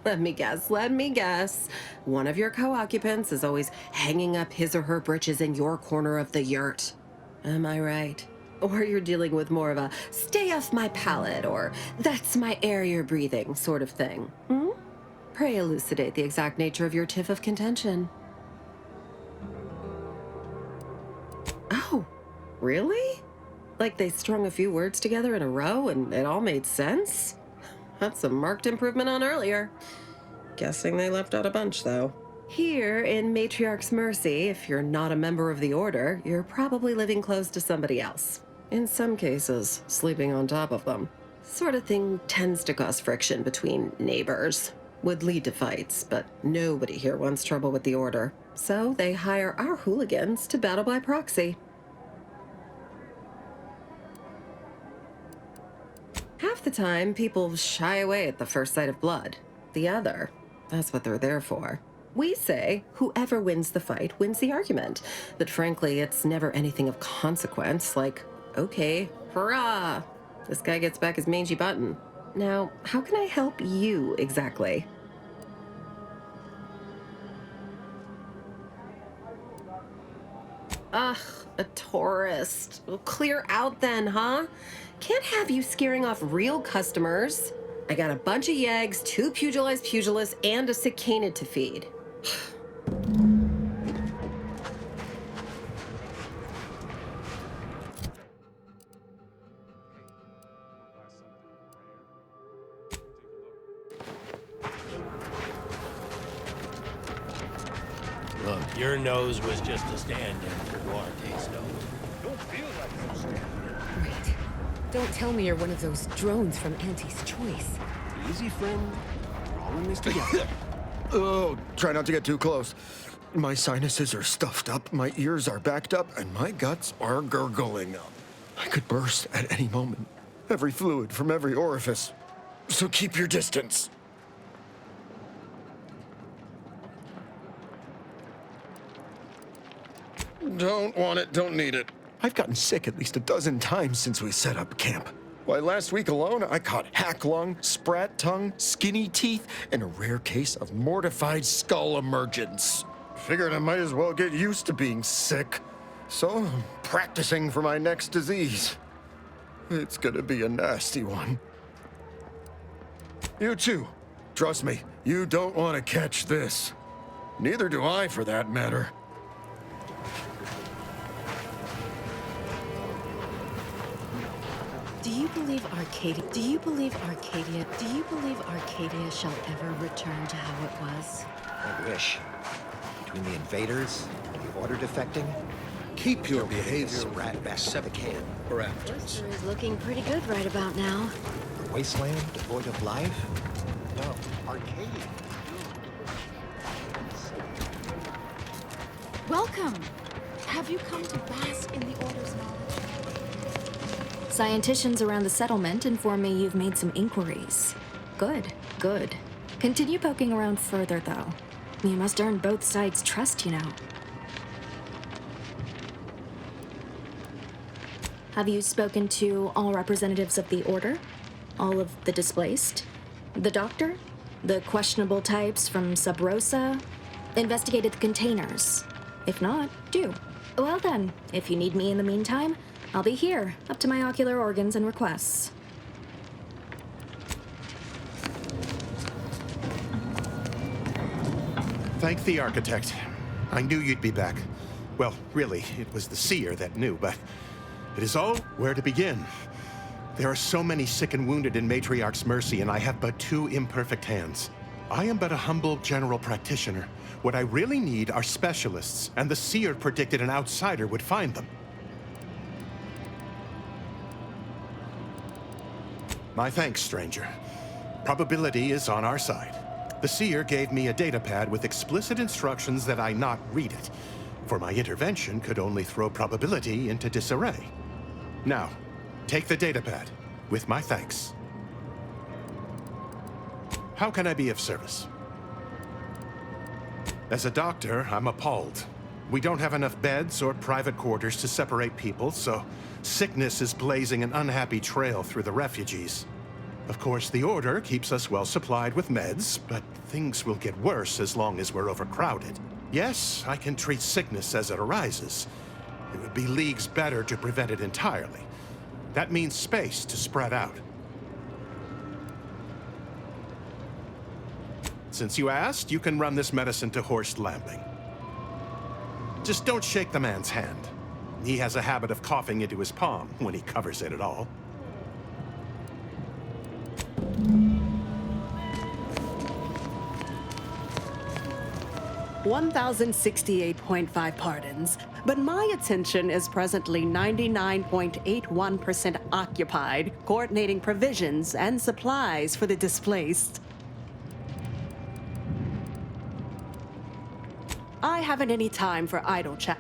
Let me guess. One of your co-occupants is always hanging up his or her britches in your corner of the yurt. Am I right? Or you're dealing with more of a stay off my palate or that's my air you're breathing sort of thing. Hmm? Pray elucidate the exact nature of your tiff of contention. Oh, really? Like they strung a few words together in a row and it all made sense? That's a marked improvement on earlier. Guessing they left out a bunch, though. Here in Matriarch's Mercy, if you're not a member of the Order, you're probably living close to somebody else. In some cases, sleeping on top of them. Sort of thing tends to cause friction between neighbors. Would lead to fights, but nobody here wants trouble with the Order. So they hire our hooligans to battle by proxy. Half the time, people shy away at the first sight of blood. The other, that's what they're there for. We say whoever wins the fight wins the argument. But frankly, it's never anything of consequence, like, okay, hurrah! This guy gets back his mangy button. Now, how can I help you exactly? Ugh, a tourist. Well, clear out then, huh? Can't have you scaring off real customers. I got a bunch of yeggs, 2 pugilized pugilists, and a cicanid to feed. Look, your nose was just a stand-in for Duarte's nose. Don't feel like no stand. Wait. Don't tell me you're one of those drones from Auntie's Choice. Easy, friend. We're all in this together. Oh, try not to get too close. My sinuses are stuffed up, my ears are backed up, and my guts are gurgling. I could burst at any moment. Every fluid from every orifice. So keep your distance. Don't want it, don't need it. I've gotten sick at least a dozen times since we set up camp. Why, last week alone, I caught hack lung, sprat tongue, skinny teeth, and a rare case of mortified skull emergence. Figured I might as well get used to being sick. So I'm practicing for my next disease. It's gonna be a nasty one. You too. Trust me, you don't want to catch this. Neither do I, for that matter. Do you believe Arcadia shall ever return to how it was? I wish. Between the invaders and the Order defecting, Keep your behavior rat back to the can. parameters. Is looking pretty good right about now. A wasteland devoid of life? No, Arcadia. Welcome! Have you come to bask in the Order's knowledge? Scienticians around the settlement inform me you've made some inquiries. Good, good. Continue poking around further, though. You must earn both sides' trust, you know. Have you spoken to all representatives of the Order? All of the displaced? The Doctor? The questionable types from Sub Rosa? Investigated the containers? If not, do. Well then, if you need me in the meantime, I'll be here, up to my ocular organs and requests. Thank the architect. I knew you'd be back. Well, really, it was the seer that knew, but it is all where to begin. There are so many sick and wounded in Matriarch's Mercy, and I have but 2 imperfect hands. I am but a humble general practitioner. What I really need are specialists, and the seer predicted an outsider would find them. My thanks, stranger. Probability is on our side. The seer gave me a datapad with explicit instructions that I not read it, for my intervention could only throw probability into disarray. Now, take the datapad, with my thanks. How can I be of service? As a doctor, I'm appalled. We don't have enough beds or private quarters to separate people, so sickness is blazing an unhappy trail through the refugees. Of course, the Order keeps us well supplied with meds, but things will get worse as long as we're overcrowded. Yes, I can treat sickness as it arises. It would be leagues better to prevent it entirely. That means space to spread out. Since you asked, you can run this medicine to Horst Lambing. Just don't shake the man's hand. He has a habit of coughing into his palm when he covers it at all. 1,068.5 pardons, but my attention is presently 99.81% occupied, coordinating provisions and supplies for the displaced. I haven't any time for idle chat.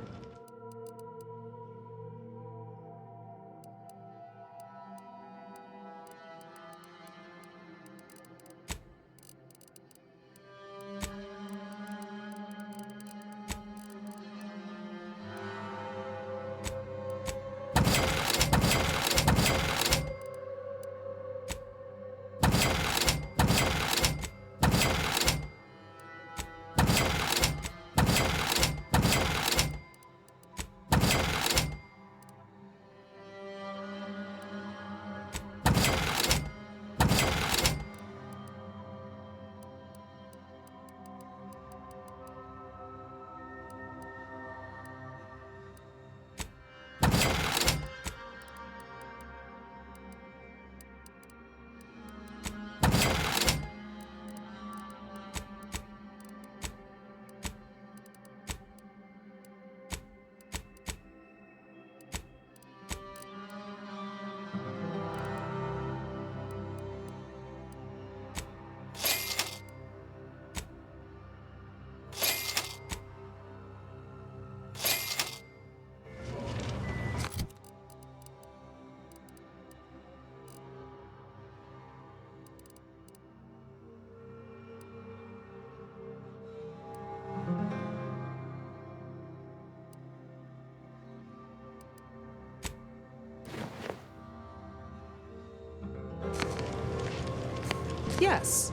Yes.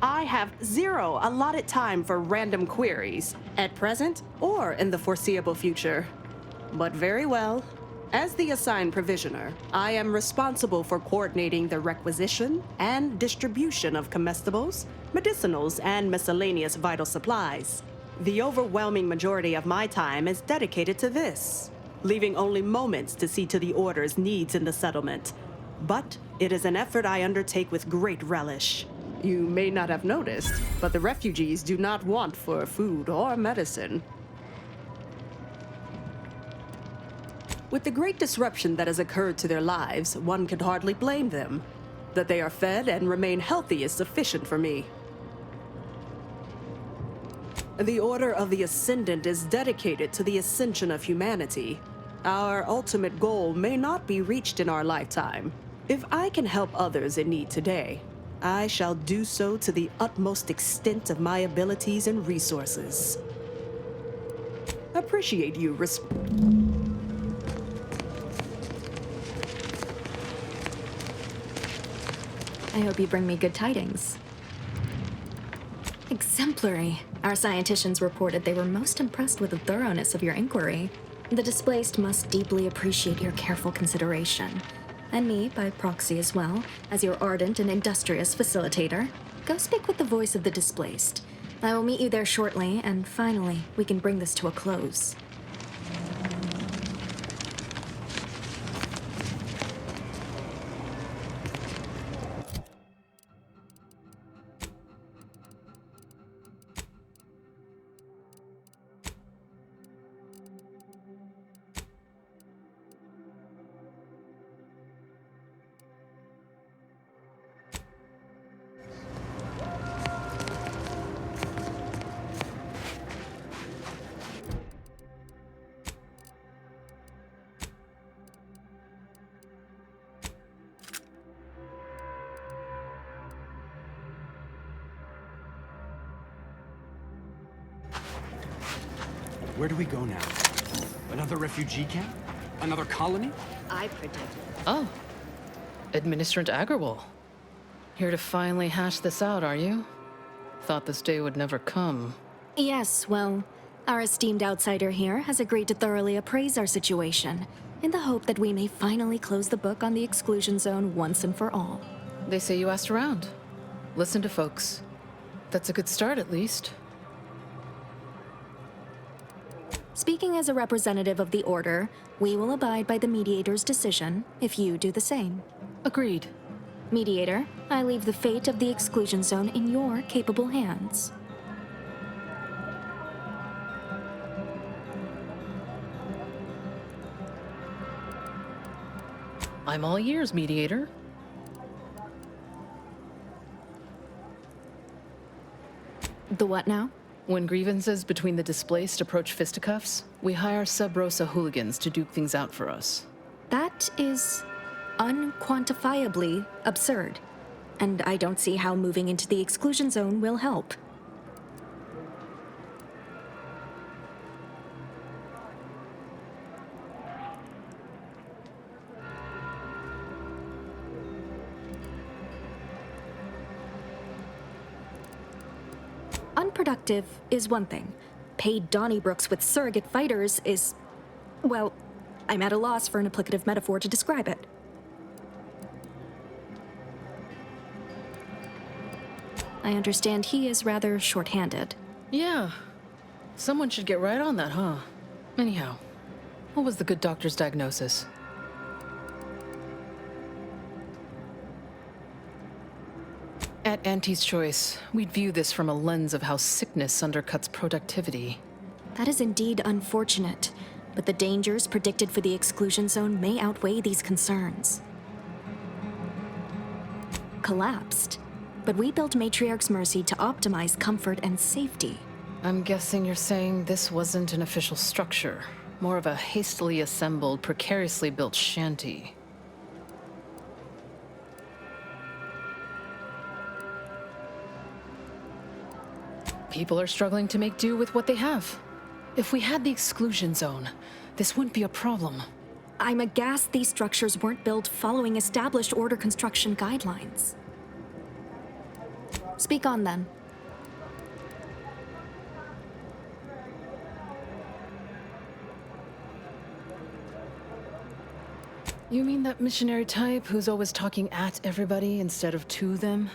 I have zero allotted time for random queries, at present or in the foreseeable future. But very well. As the assigned provisioner, I am responsible for coordinating the requisition and distribution of comestibles, medicinals, and miscellaneous vital supplies. The overwhelming majority of my time is dedicated to this, leaving only moments to see to the Order's needs in the settlement. But it is an effort I undertake with great relish. You may not have noticed, but the refugees do not want for food or medicine. With the great disruption that has occurred to their lives, one could hardly blame them. That they are fed and remain healthy is sufficient for me. The Order of the Ascendant is dedicated to the ascension of humanity. Our ultimate goal may not be reached in our lifetime. If I can help others in need today, I shall do so to the utmost extent of my abilities and resources. Appreciate you, I hope you bring me good tidings. Exemplary. Our scienticians reported they were most impressed with the thoroughness of your inquiry. The displaced must deeply appreciate your careful consideration. And me, by proxy as well, as your ardent and industrious facilitator. Go speak with the voice of the displaced. I will meet you there shortly, and finally, we can bring this to a close. Where do we go now? Another refugee camp? Another colony? I predict. Oh. Administrator Agarwal. Here to finally hash this out, are you? Thought this day would never come. Yes, well, our esteemed outsider here has agreed to thoroughly appraise our situation, in the hope that we may finally close the book on the exclusion zone once and for all. They say you asked around. Listen to folks. That's a good start, at least. Speaking as a representative of the Order, we will abide by the Mediator's decision if you do the same. Agreed. Mediator, I leave the fate of the exclusion zone in your capable hands. I'm all ears, Mediator. The what now? When grievances between the displaced approach fisticuffs, we hire Sub Rosa hooligans to duke things out for us. That is unquantifiably absurd, and I don't see how moving into the exclusion zone will help. Unproductive is one thing. Paid Donnybrooks with surrogate fighters is... well, I'm at a loss for an applicative metaphor to describe it. I understand he is rather short-handed. Yeah. Someone should get right on that, huh? Anyhow, what was the good doctor's diagnosis? At Auntie's choice, we'd view this from a lens of how sickness undercuts productivity. That is indeed unfortunate, but the dangers predicted for the exclusion zone may outweigh these concerns. Collapsed, but we built Matriarch's Mercy to optimize comfort and safety. I'm guessing you're saying this wasn't an official structure, more of a hastily assembled, precariously built shanty. People are struggling to make do with what they have. If we had the exclusion zone, this wouldn't be a problem. I'm aghast these structures weren't built following established Order construction guidelines. Speak on, then. You mean that missionary type who's always talking at everybody instead of to them?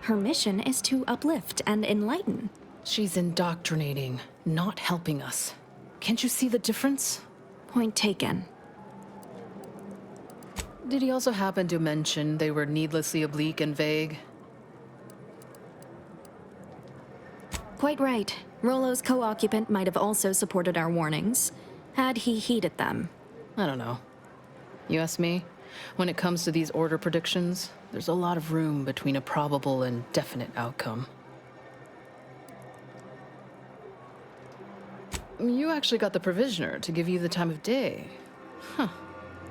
Her mission is to uplift and enlighten. She's indoctrinating, not helping us. Can't you see the difference? Point taken. Did he also happen to mention they were needlessly oblique and vague? Quite right. Rollo's co-occupant might have also supported our warnings, had he heeded them. I don't know. You ask me? When it comes to these Order predictions, there's a lot of room between a probable and definite outcome. You actually got the Provisioner to give you the time of day. Huh.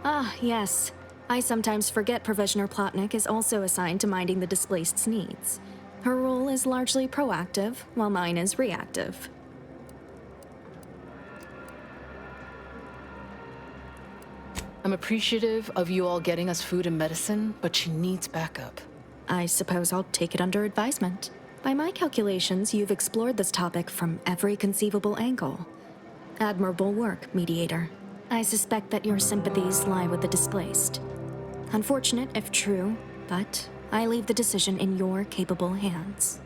Ah, yes. I sometimes forget Provisioner Plotnik is also assigned to minding the displaced's needs. Her role is largely proactive, while mine is reactive. I'm appreciative of you all getting us food and medicine, but she needs backup. I suppose I'll take it under advisement. By my calculations, you've explored this topic from every conceivable angle. Admirable work, Mediator. I suspect that your sympathies lie with the displaced. Unfortunate if true, but I leave the decision in your capable hands.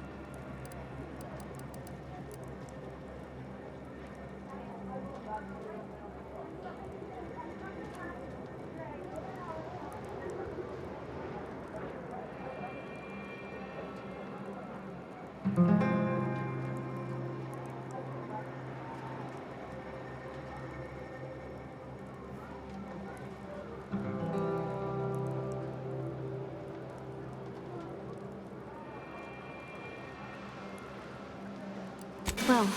Well,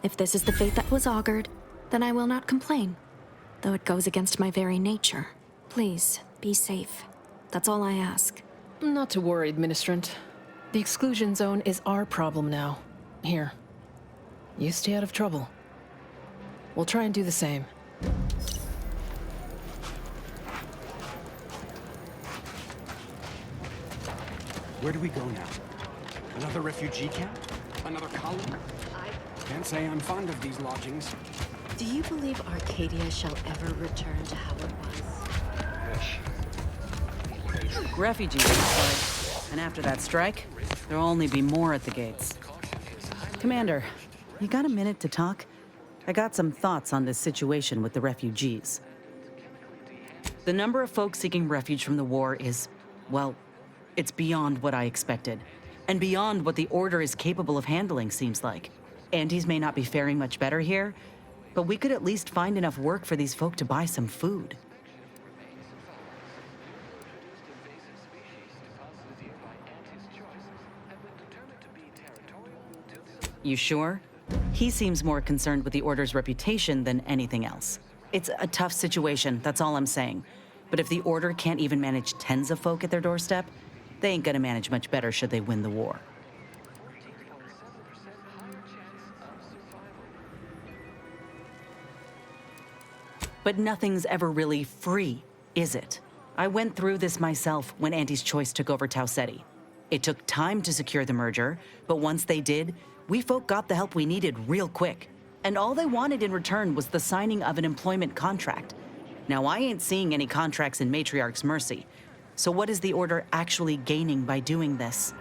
if this is the fate that was augured, then I will not complain, though it goes against my very nature. Please, be safe. That's all I ask. Not to worry, Administrant. The exclusion zone is our problem now. Here. You stay out of trouble. We'll try and do the same. Where do we go now? Another refugee camp? Another colony? Can't say I'm fond of these lodgings. Do you believe Arcadia shall ever return to how it was? Refugees, looks like. And after that strike, there'll only be more at the gates. Commander, you got a minute to talk? I got some thoughts on this situation with the refugees. The number of folks seeking refuge from the war is, well, it's beyond what I expected. And beyond what the Order is capable of handling, seems like. Andes may not be faring much better here, but we could at least find enough work for these folk to buy some food. You sure? He seems more concerned with the Order's reputation than anything else. It's a tough situation, that's all I'm saying. But if the Order can't even manage tens of folk at their doorstep, they ain't gonna manage much better should they win the war. But nothing's ever really free, is it? I went through this myself when Anti's Choice took over Tau Ceti. It took time to secure the merger, but once they did, we folk got the help we needed real quick. And all they wanted in return was the signing of an employment contract. Now, I ain't seeing any contracts in Matriarch's Mercy, so what is the Order actually gaining by doing this?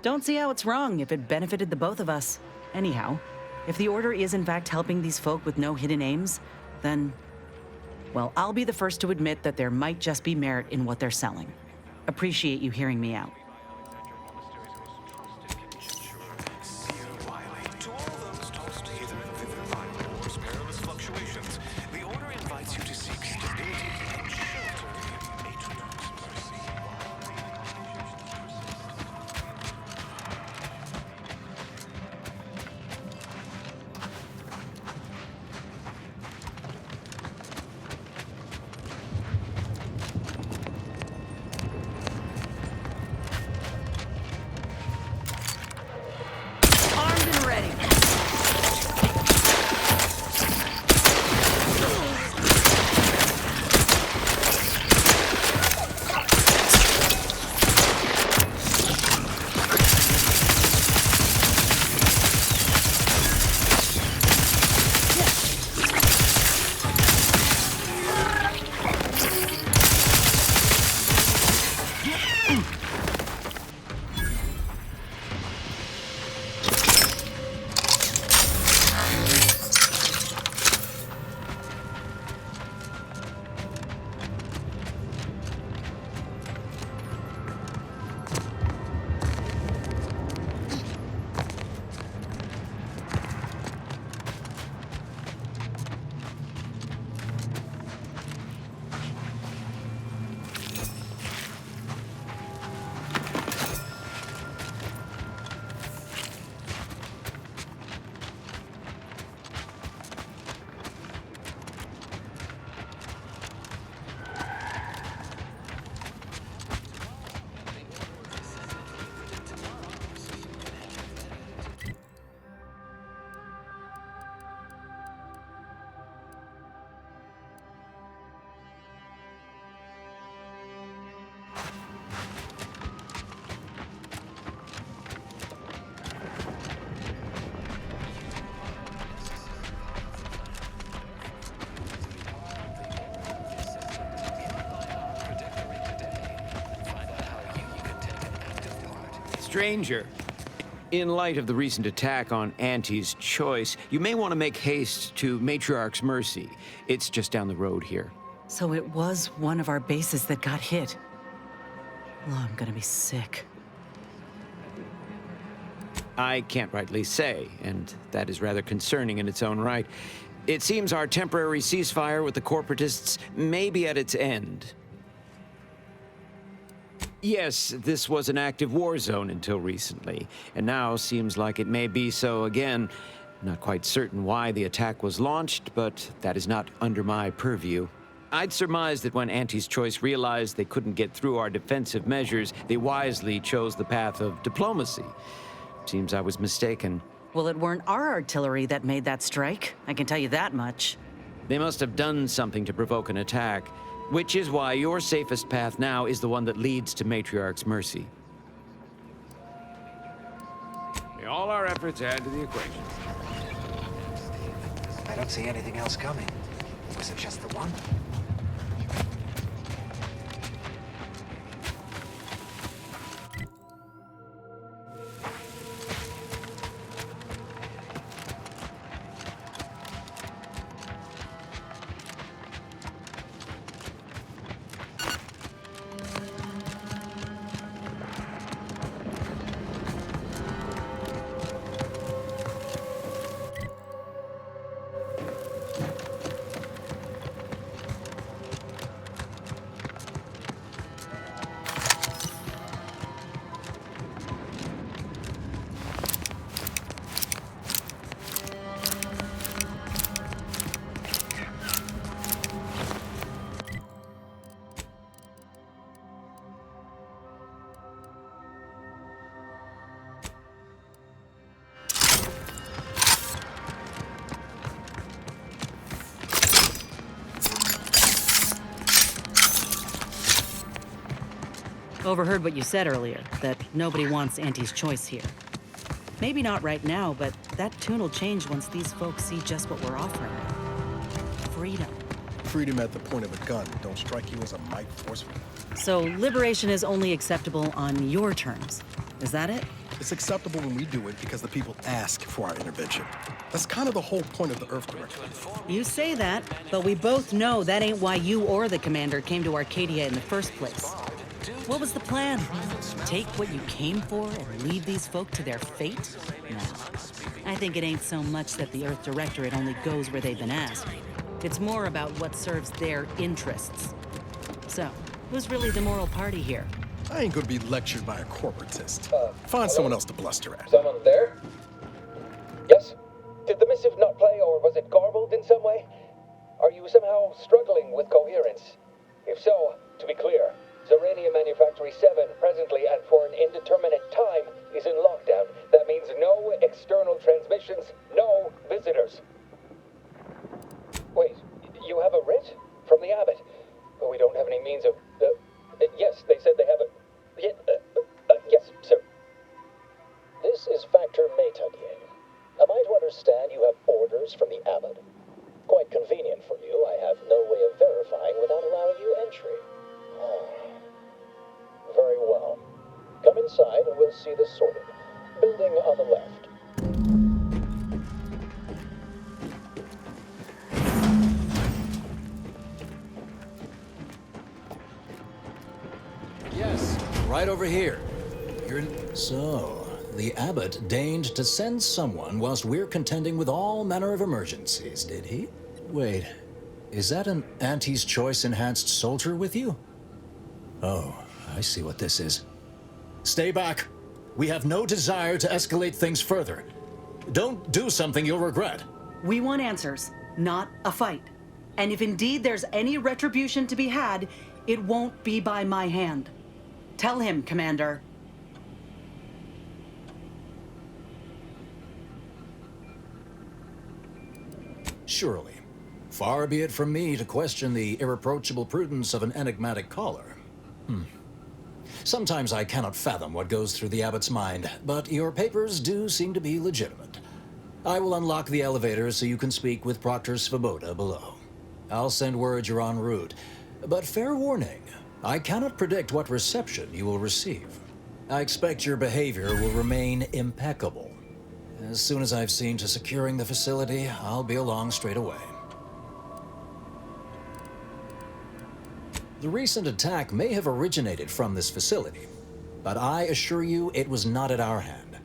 Don't see how it's wrong if it benefited the both of us. Anyhow, if the Order is in fact helping these folk with no hidden aims, then, well, I'll be the first to admit that there might just be merit in what they're selling. Appreciate you hearing me out. Stranger, in light of the recent attack on Anti's Choice, you may want to make haste to Matriarch's Mercy. It's just down the road here. So it was one of our bases that got hit. Oh, I'm gonna be sick. I can't rightly say, and that is rather concerning in its own right. It seems our temporary ceasefire with the corporatists may be at its end. Yes, this was an active war zone until recently, and now seems like it may be so again. Not quite certain why the attack was launched, but that is not under my purview. I'd surmise that when Auntie's Choice realized they couldn't get through our defensive measures, they wisely chose the path of diplomacy. Seems I was mistaken. Well, it weren't our artillery that made that strike. I can tell you that much. They must have done something to provoke an attack, which is why your safest path now is the one that leads to Matriarch's mercy. All our efforts add to the equation. I don't see anything else coming. Was it just the one? Overheard what you said earlier, that nobody wants Auntie's Choice here. Maybe not right now, but that tune will change once these folks see just what we're offering. Freedom. Freedom at the point of a gun don't strike you as a might forceful. So liberation is only acceptable on your terms. Is that it? It's acceptable when we do it because the people ask for our intervention. That's kind of the whole point of the Earth Directive. You say that, but we both know that ain't why you or the commander came to Arcadia in the first place. What was the plan? Take what you came for and leave these folk to their fate? No. I think it ain't so much that the Earth Directorate only goes where they've been asked. It's more about what serves their interests. So, who's really the moral party here? I ain't gonna be lectured by a corporatist. Find someone else to bluster at. Someone there? Yes? Did the missive not play, or was it garbled in some way? Are you somehow struggling with coherence? If so, to be clear, Zerania Manufactory 7 presently and for an indeterminate time is in lockdown. That means no external transmissions, no visitors. Wait, you have a writ? From the Abbot? But we don't have any means of... yes, they said they have a... yes, sir. This is Factor Metadier. Am I to understand you have orders from the Abbot? Quite convenient for you. I have no way of verifying without allowing you entry. Very well. Come inside and we'll see this sorted. Building on the left. Yes, right over here. So, the Abbot deigned to send someone whilst we're contending with all manner of emergencies, did he? Wait, is that an Auntie's Choice enhanced soldier with you? Oh, I see what this is. Stay back. We have no desire to escalate things further. Don't do something you'll regret. We want answers, not a fight. And if indeed there's any retribution to be had, it won't be by my hand. Tell him, Commander. Surely. Far be it from me to question the irreproachable prudence of an enigmatic caller. Sometimes I cannot fathom what goes through the Abbot's mind, but your papers do seem to be legitimate. I will unlock the elevator so you can speak with Proctor Svoboda below. I'll send word you're en route, but fair warning, I cannot predict what reception you will receive. I expect your behavior will remain impeccable. As soon as I've seen to securing the facility, I'll be along straight away. The recent attack may have originated from this facility, but I assure you it was not at our hand.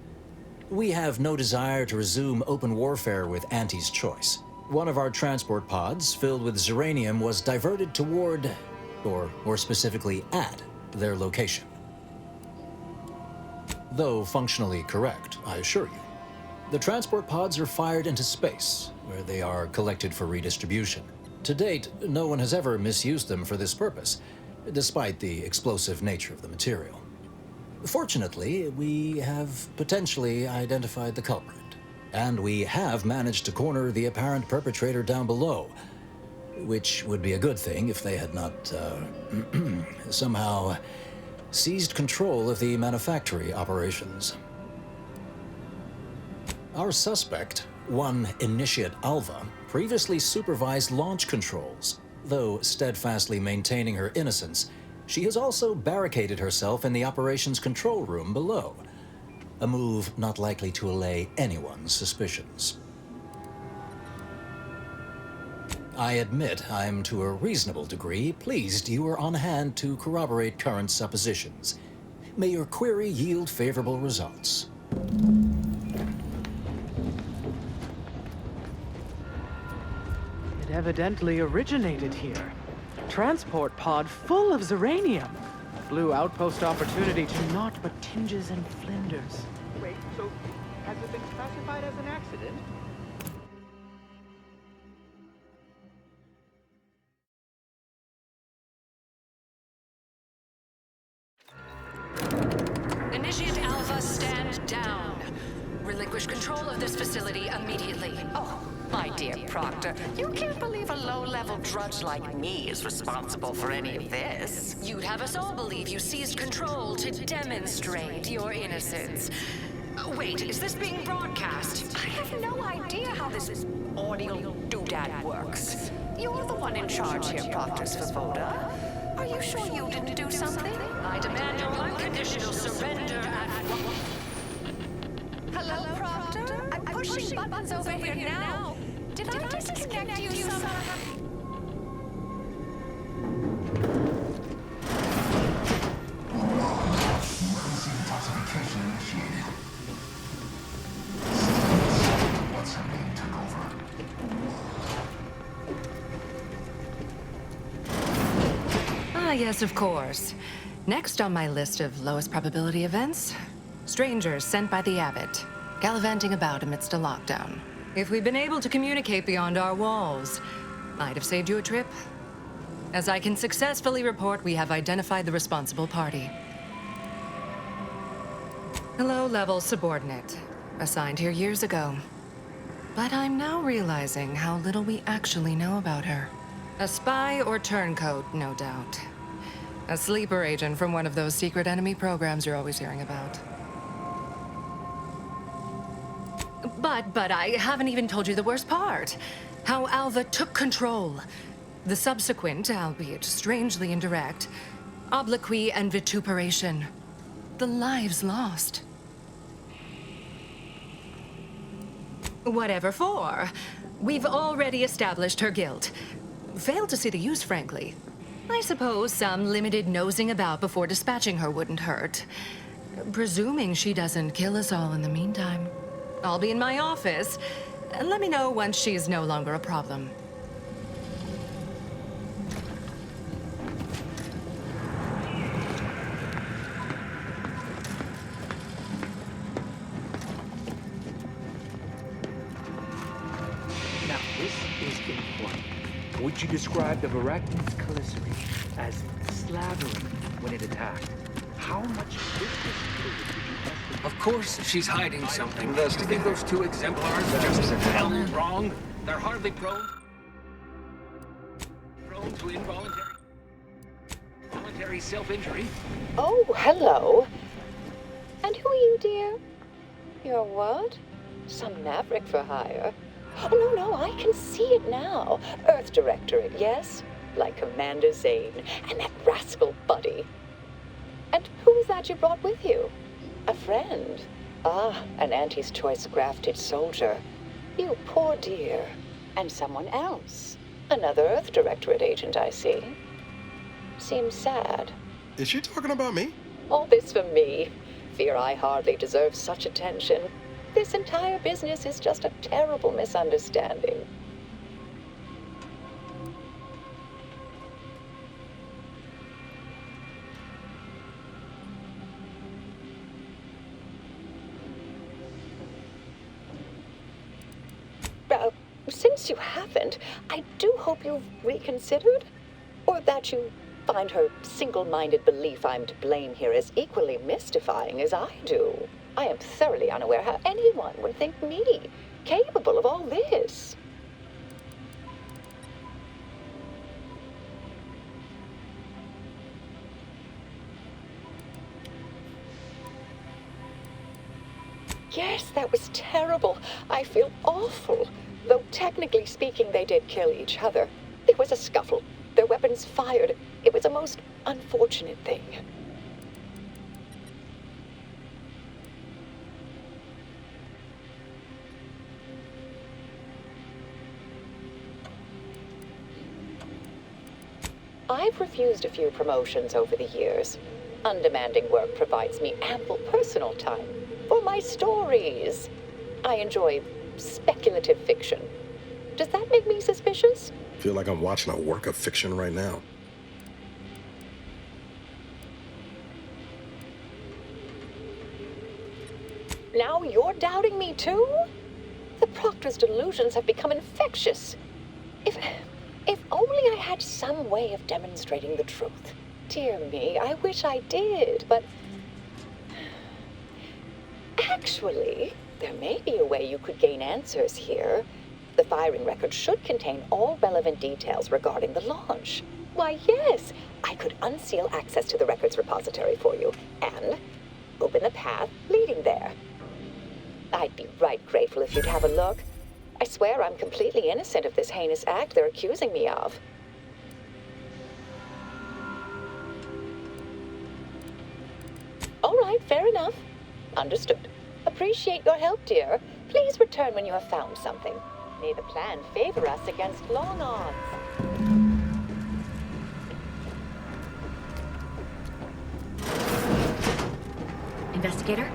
We have no desire to resume open warfare with Auntie's Choice. One of our transport pods filled with Zeranium was diverted toward, or more specifically at, their location. Though functionally correct, I assure you. The transport pods are fired into space, where they are collected for redistribution. To date, no one has ever misused them for this purpose, despite the explosive nature of the material. Fortunately, we have potentially identified the culprit, and we have managed to corner the apparent perpetrator down below, which would be a good thing if they had not, somehow seized control of the manufactory operations. Our suspect, one Initiate Alva, previously supervised launch controls. Though steadfastly maintaining her innocence, she has also barricaded herself in the operations control room below, a move not likely to allay anyone's suspicions. I admit I'm to a reasonable degree pleased you are on hand to corroborate current suppositions. May your query yield favorable results. It evidently originated here. Transport pod full of Zeranium. Blue outpost opportunity to naught but tinges and flinders. Wait, so has it been classified as an accident? Initiate Alpha, stand down. Relinquish control of this facility immediately. Oh, my dear Proctor, you can't believe a low-level drudge like me is responsible for any of this. You'd have us all believe you seized control to demonstrate your innocence. Wait, is this being broadcast? I have no idea how this audio doodad works. You're the one in charge here, Proctor Svoboda. Are you sure you didn't do something? I demand your unconditional surrender at... Hello, Proctor? I'm pushing buttons over here now. Did I disconnect you somehow? Emergency detoxification initiated. What's her name took over? Ah, yes, of course. Next on my list of lowest probability events, strangers sent by the Abbot, gallivanting about amidst a lockdown. If we'd been able to communicate beyond our walls, might have saved you a trip. As I can successfully report, we have identified the responsible party. A low-level subordinate, assigned here years ago. But I'm now realizing how little we actually know about her. A spy or turncoat, no doubt. A sleeper agent from one of those secret enemy programs you're always hearing about. But I haven't even told you the worst part. How Alva took control. The subsequent, albeit strangely indirect, obloquy and vituperation. The lives lost. Whatever for. We've already established her guilt. Failed to see the use, frankly. I suppose some limited nosing about before dispatching her wouldn't hurt. Presuming she doesn't kill us all in the meantime. I'll be in my office. Let me know once she's no longer a problem. Now, this is important. Would you describe the Varactin's calicity as slavering when it attacked? How much viscous fluid did you estimate? Of course, she's hiding something. Investigate those two exemplars just hell wrong. They're hardly prone to involuntary self-injury. Oh, hello. And who are you, dear? You're what? Some maverick for hire? Oh, no, I can see it now. Earth Directorate, yes? Like Commander Zane and that rascal Buddy. And who is that you brought with you? A friend? Ah, an Auntie's Choice grafted soldier. You poor dear. And someone else. Another Earth Directorate agent, I see. Seems sad. Is she talking about me? All this for me. Fear I hardly deserve such attention. This entire business is just a terrible misunderstanding. Since since you haven't, I do hope you've reconsidered. Or that you find her single-minded belief I'm to blame here as equally mystifying as I do. I am thoroughly unaware how anyone would think me capable of all this. Yes, that was terrible. I feel awful. Though technically speaking, they did kill each other. There was a scuffle. Their weapons fired. It was a most unfortunate thing. I've refused a few promotions over the years. Undemanding work provides me ample personal time for my stories. I enjoy speculative fiction. Does that make me suspicious? Feel like I'm watching a work of fiction right now. Now you're doubting me too? The Proctor's delusions have become infectious. If only I had some way of demonstrating the truth. Dear me, I wish I did, but... Actually, there may be a way you could gain answers here. The firing record should contain all relevant details regarding the launch. Why, yes, I could unseal access to the records repository for you, and open the path leading there. I'd be right grateful if you'd have a look. I swear I'm completely innocent of this heinous act they're accusing me of. All right, fair enough. Understood. Appreciate your help, dear. Please return when you have found something. May the plan favor us against long odds. Investigator,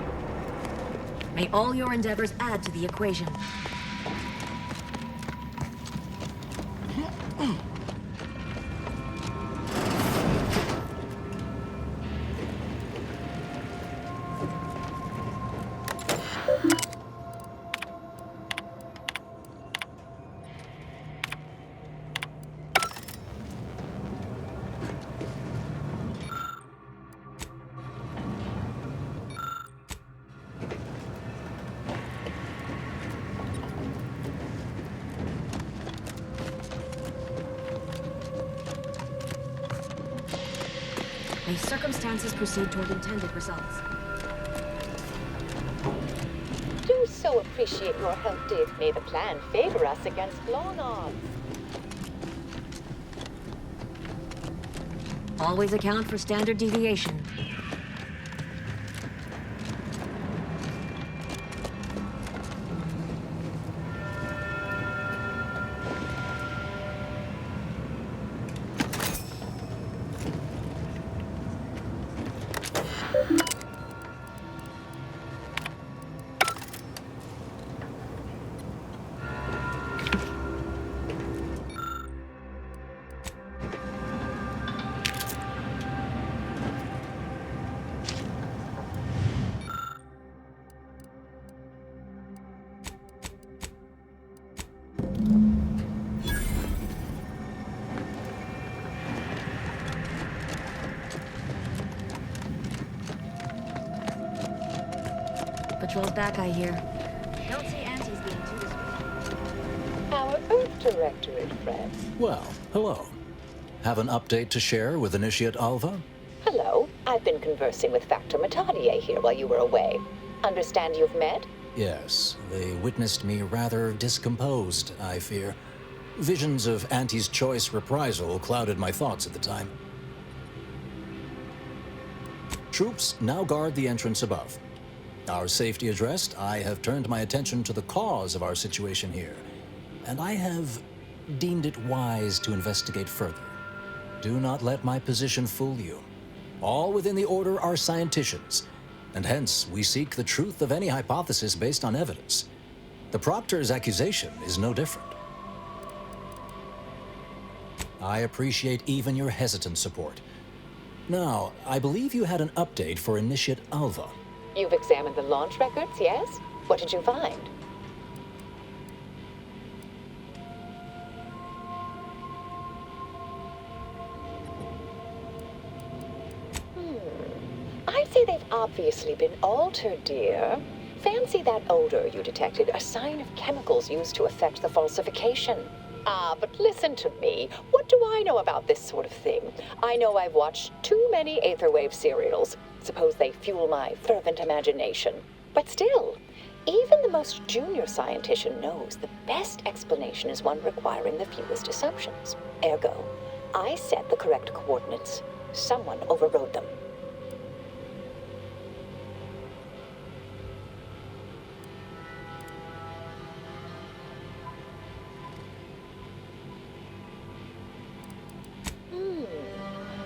may all your endeavors add to the equation. May circumstances proceed toward intended results. Do so appreciate your help, dear. May the plan favor us against long odds. Always account for standard deviation. Patrol's back, I hear. Don't see Auntie's being too discreet. Our Earth Directorate friends. Well, hello. Have an update to share with Initiate Alva? Hello. I've been conversing with Factor Matadier here while you were away. Understand you've met? Yes, they witnessed me rather discomposed, I fear. Visions of Auntie's choice reprisal clouded my thoughts at the time. Troops now guard the entrance above. Our safety addressed, I have turned my attention to the cause of our situation here, and I have deemed it wise to investigate further. Do not let my position fool you. All within the Order are scienticians, and hence we seek the truth of any hypothesis based on evidence. The Proctor's accusation is no different. I appreciate even your hesitant support. Now, I believe you had an update for Initiate Alva. You've examined the launch records, yes? What did you find? I'd say they've obviously been altered, dear. Fancy that odor you detected, a sign of chemicals used to affect the falsification. Ah, but listen to me. What do I know about this sort of thing? I know I've watched too many Aetherwave serials. Suppose they fuel my fervent imagination. But still, even the most junior scientician knows the best explanation is one requiring the fewest assumptions. Ergo, I set the correct coordinates. Someone overrode them.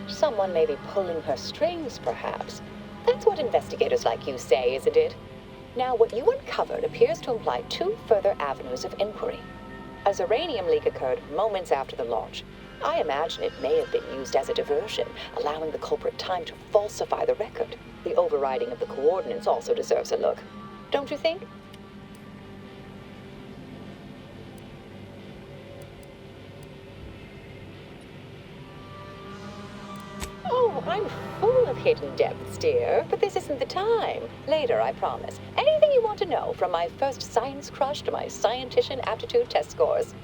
Someone may be pulling her strings, perhaps. That's what investigators like you say, isn't it? Now, what you uncovered appears to imply two further avenues of inquiry. A Zeranium leak occurred moments after the launch. I imagine it may have been used as a diversion, allowing the culprit time to falsify the record. The overriding of the coordinates also deserves a look. Don't you think? Oh, I'm full of hidden depths, dear, but this isn't the time. Later, I promise. Anything you want to know, from my first science crush to my scientician aptitude test scores.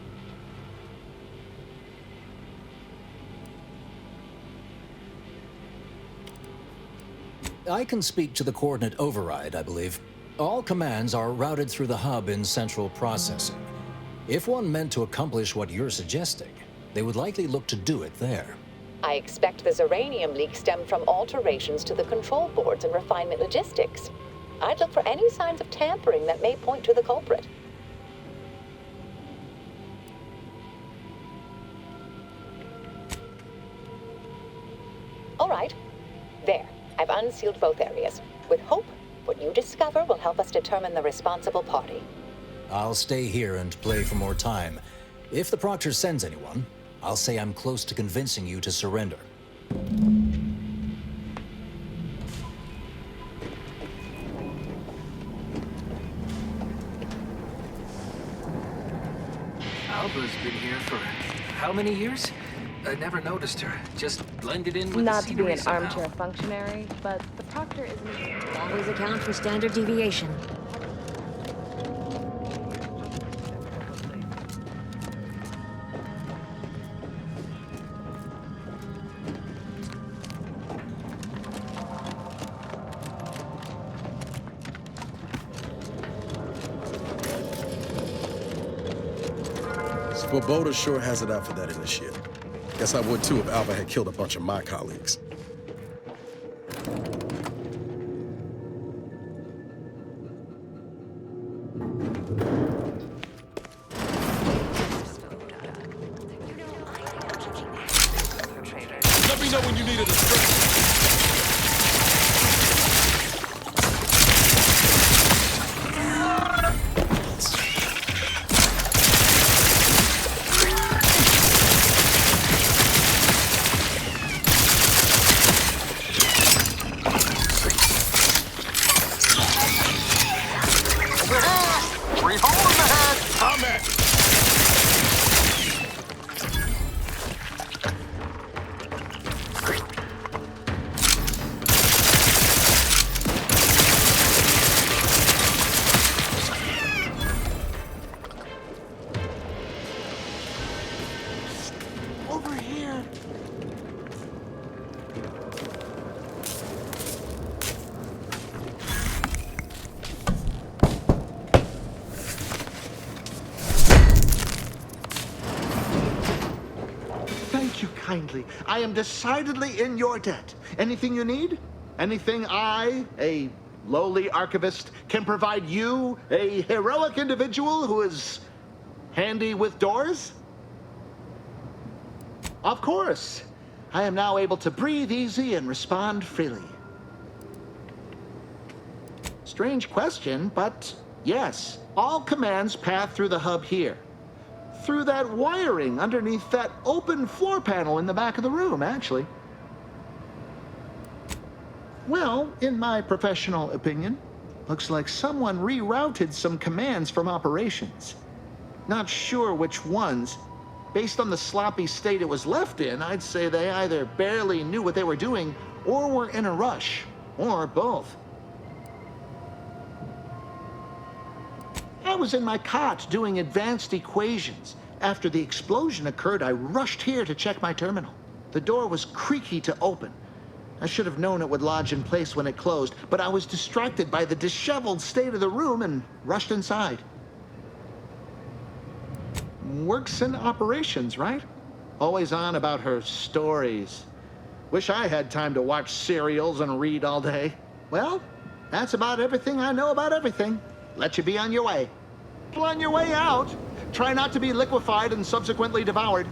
I can speak to the coordinate override, I believe. All commands are routed through the hub in central processing. If one meant to accomplish what you're suggesting, they would likely look to do it there. I expect the Zeranium leak stemmed from alterations to the control boards and refinement logistics. I'd look for any signs of tampering that may point to the culprit. All right. There. I've unsealed both areas. With hope, what you discover will help us determine the responsible party. I'll stay here and play for more time. If the Proctor sends anyone, I'll say I'm close to convincing you to surrender. Alba's been here for how many years? I never noticed her. Just blended in with Not the to be scenery an somehow. armchair functionary, but the Proctor isn't... Always account for standard deviation. Svoboda sure has it out for that initiate. Guess I would too if Alva had killed a bunch of my colleagues. Let me know when you need a distraction. Over here. Thank you kindly. I am decidedly in your debt. Anything you need? Anything I, a lowly archivist, can provide you, a heroic individual who is handy with doors? Of course. I am now able to breathe easy and respond freely. Strange question, but yes, all commands path through the hub here. Through that wiring underneath that open floor panel in the back of the room, actually. Well, in my professional opinion, looks like someone rerouted some commands from operations. Not sure which ones. Based on the sloppy state it was left in, I'd say they either barely knew what they were doing or were in a rush. Or both. I was in my cot doing advanced equations. After the explosion occurred, I rushed here to check my terminal. The door was creaky to open. I should have known it would lodge in place when it closed, but I was distracted by the disheveled state of the room and rushed inside. Works in operations, right? Always on about her stories. Wish I had time to watch serials and read all day. Well, that's about everything I know about everything. Let you be on your way. On your way out, try not to be liquefied and subsequently devoured.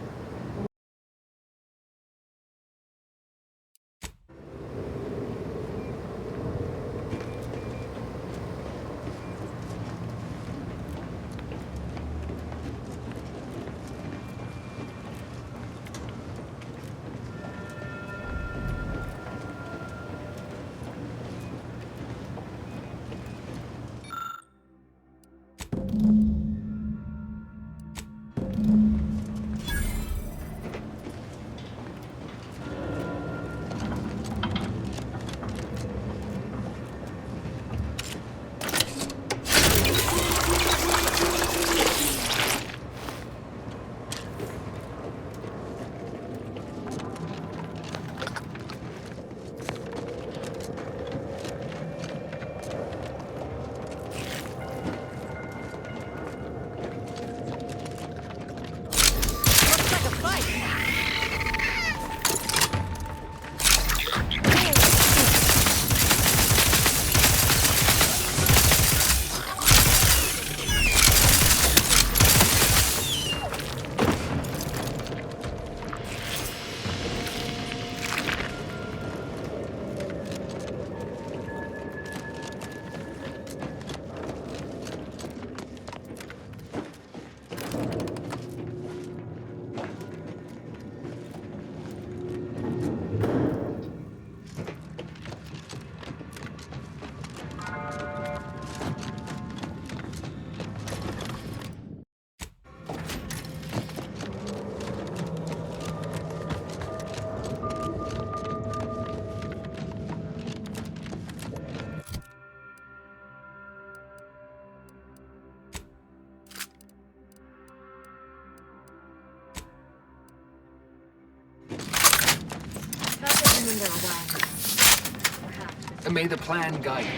And may the plan guide you.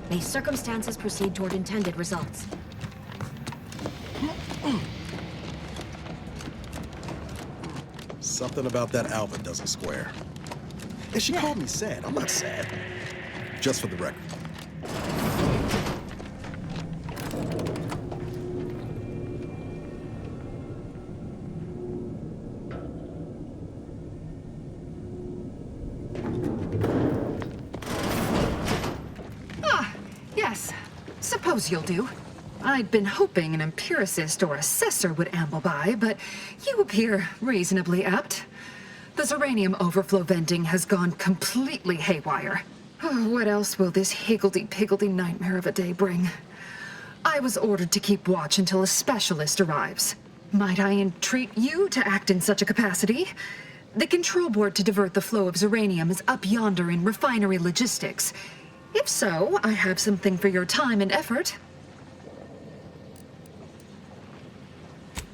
May circumstances proceed toward intended results. Something about that Alva doesn't square. And she called me sad. I'm not sad. Just for the record. Yes, suppose you'll do. I'd been hoping an empiricist or assessor would amble by, but you appear reasonably apt. The Zeranium overflow venting has gone completely haywire. Oh, what else will this higgledy-piggledy nightmare of a day bring? I was ordered to keep watch until a specialist arrives. Might I entreat you to act in such a capacity? The control board to divert the flow of Zeranium is up yonder in refinery logistics. If so, I have something for your time and effort.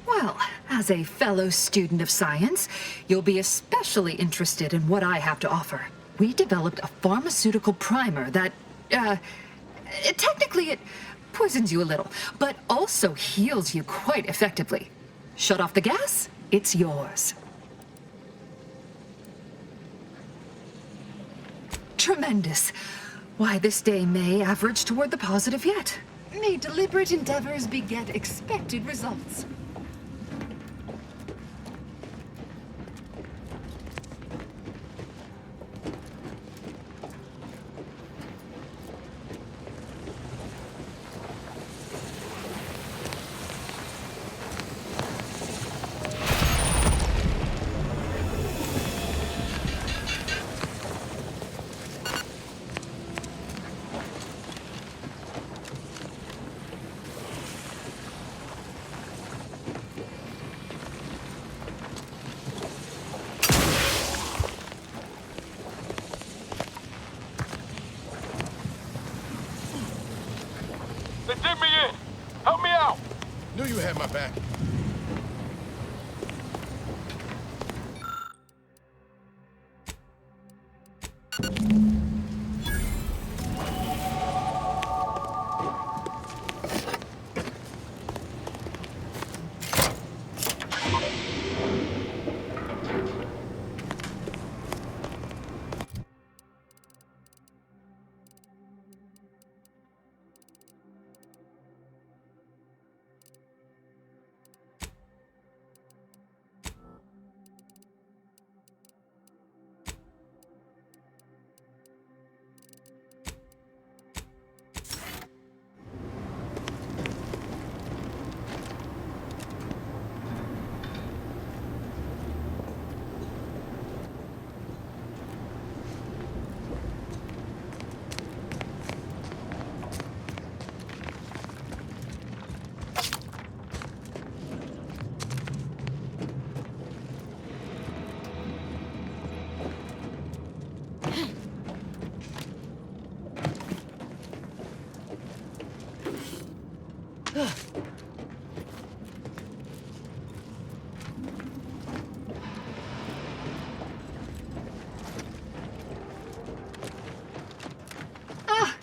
Well, as a fellow student of science, you'll be especially interested in what I have to offer. We developed a pharmaceutical primer that, technically it poisons you a little, but also heals you quite effectively. Shut off the gas, it's yours. Tremendous. Why, this day may average toward the positive yet. May deliberate endeavors beget expected results. my back.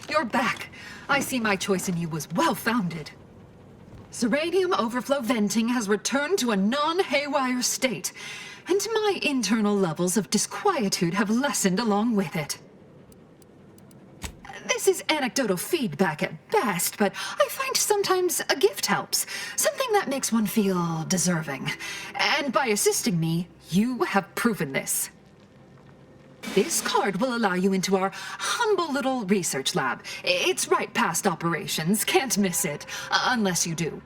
You're back. I see my choice in you was well-founded. Zeranium overflow venting has returned to a non-haywire state, and my internal levels of disquietude have lessened along with it. This is anecdotal feedback at best, but I find sometimes a gift helps. Something that makes one feel deserving. And by assisting me, you have proven this. This card will allow you into our humble little research lab. It's right past operations, can't miss it, unless you do.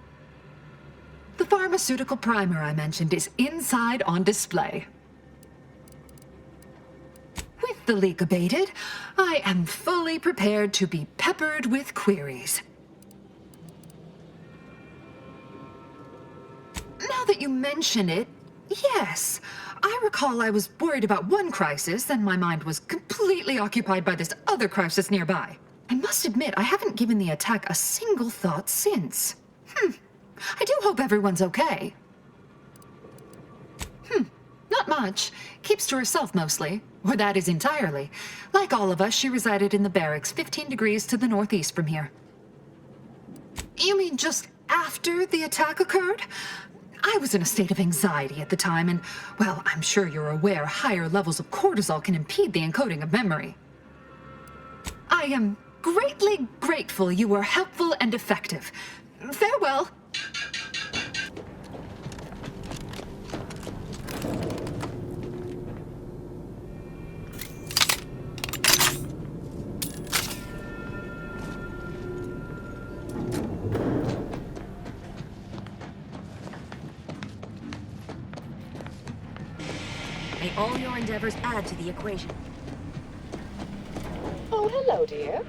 The pharmaceutical primer I mentioned is inside on display. With the leak abated, I am fully prepared to be peppered with queries. Now that you mention it, yes, I recall I was worried about one crisis, and my mind was completely occupied by this other crisis nearby. I must admit, I haven't given the attack a single thought since. I do hope everyone's okay. Not much. Keeps to herself mostly. Or that is entirely. Like all of us, she resided in the barracks 15 degrees to the northeast from here. You mean just after the attack occurred? I was in a state of anxiety at the time, and, well, I'm sure you're aware higher levels of cortisol can impede the encoding of memory. I am greatly grateful you were helpful and effective. Farewell. May all your endeavors add to the equation. Oh, hello, dear.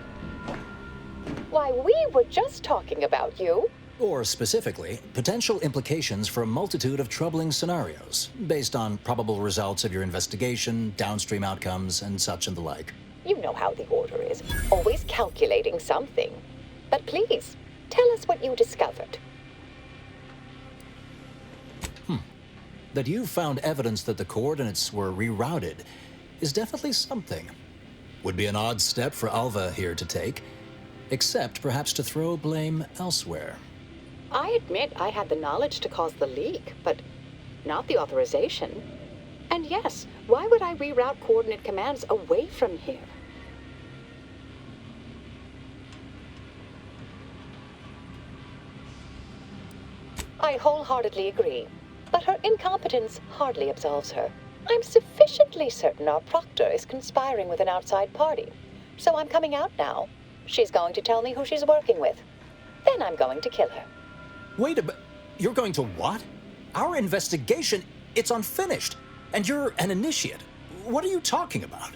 Why, we were just talking about you. Or specifically, potential implications for a multitude of troubling scenarios, based on probable results of your investigation, downstream outcomes, and such and the like. You know how the Order is, always calculating something. But please, tell us what you discovered. That you found evidence that the coordinates were rerouted is definitely something. Would be an odd step for Alva here to take, except perhaps to throw blame elsewhere. I admit I had the knowledge to cause the leak, but not the authorization. And yes, why would I reroute coordinate commands away from here? I wholeheartedly agree, but her incompetence hardly absolves her. I'm sufficiently certain our proctor is conspiring with an outside party, so I'm coming out now. She's going to tell me who she's working with. Then I'm going to kill her. Wait a minute. You're going to what? Our investigation, it's unfinished. And you're an initiate. What are you talking about?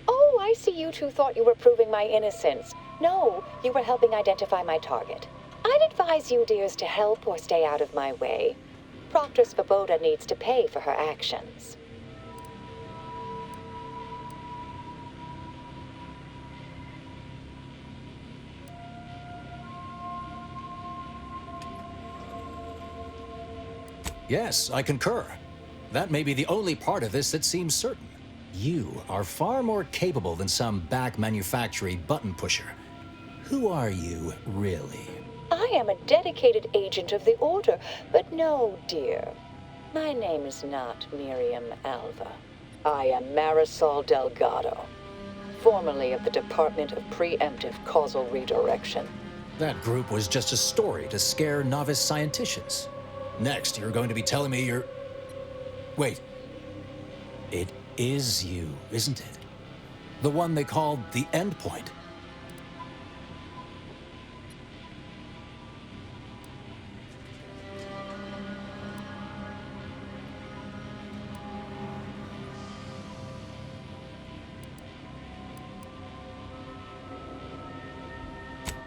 Oh, I see you two thought you were proving my innocence. No, you were helping identify my target. I'd advise you, dears, to help or stay out of my way. Proctor Svoboda needs to pay for her actions. Yes, I concur. That may be the only part of this that seems certain. You are far more capable than some back manufacturing button pusher. Who are you, really? I am a dedicated agent of the Order, but no, dear. My name is not Miriam Alva. I am Marisol Delgado, formerly of the Department of Preemptive Causal Redirection. That group was just a story to scare novice scienticians. Next, you're going to be telling me you're... Wait. It is you, isn't it? The one they called the Endpoint.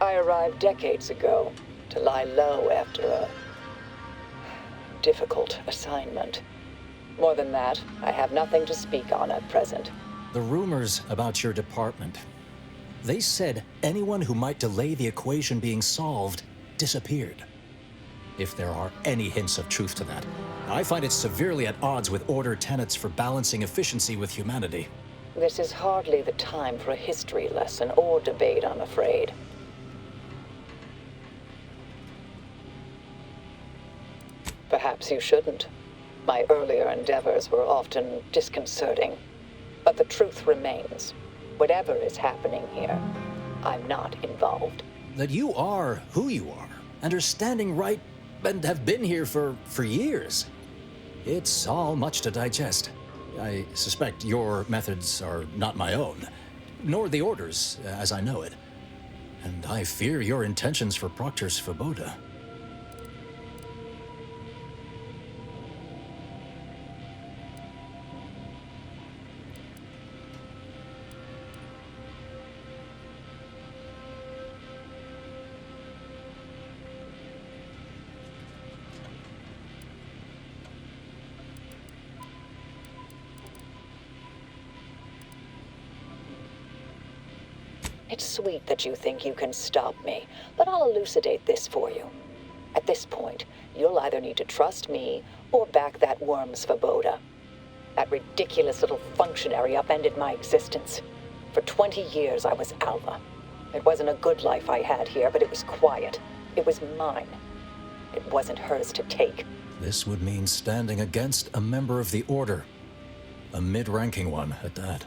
I arrived decades ago to lie low after a difficult assignment. More than that, I have nothing to speak on at present. The rumors about your department. They said anyone who might delay the equation being solved disappeared. If there are any hints of truth to that, I find it severely at odds with Order tenets for balancing efficiency with humanity. This is hardly the time for a history lesson or debate, I'm afraid. Perhaps you shouldn't. My earlier endeavors were often disconcerting. But the truth remains. Whatever is happening here, I'm not involved. That you are who you are, and are standing right, and have been here for years. It's all much to digest. I suspect your methods are not my own, nor the Order's, as I know it. And I fear your intentions for Proctor Svoboda. It's sweet that you think you can stop me, but I'll elucidate this for you. At this point, you'll either need to trust me or back that worm Svoboda. That ridiculous little functionary upended my existence. For 20 years, I was Alva. It wasn't a good life I had here, but it was quiet. It was mine. It wasn't hers to take. This would mean standing against a member of the Order. A mid-ranking one, at that.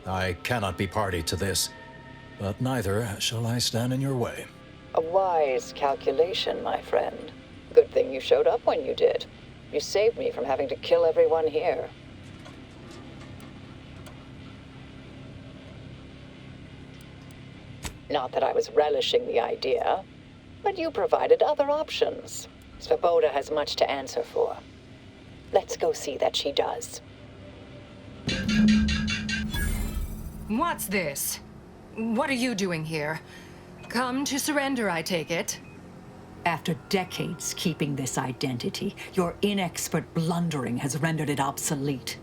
I cannot be party to this, but neither shall I stand in your way. A wise calculation, my friend. Good thing you showed up when you did. You saved me from having to kill everyone here. Not that I was relishing the idea, but you provided other options. Svoboda has much to answer for. Let's go see that she does. What's this? What are you doing here? Come to surrender, I take it? After decades keeping this identity, your inexpert blundering has rendered it obsolete.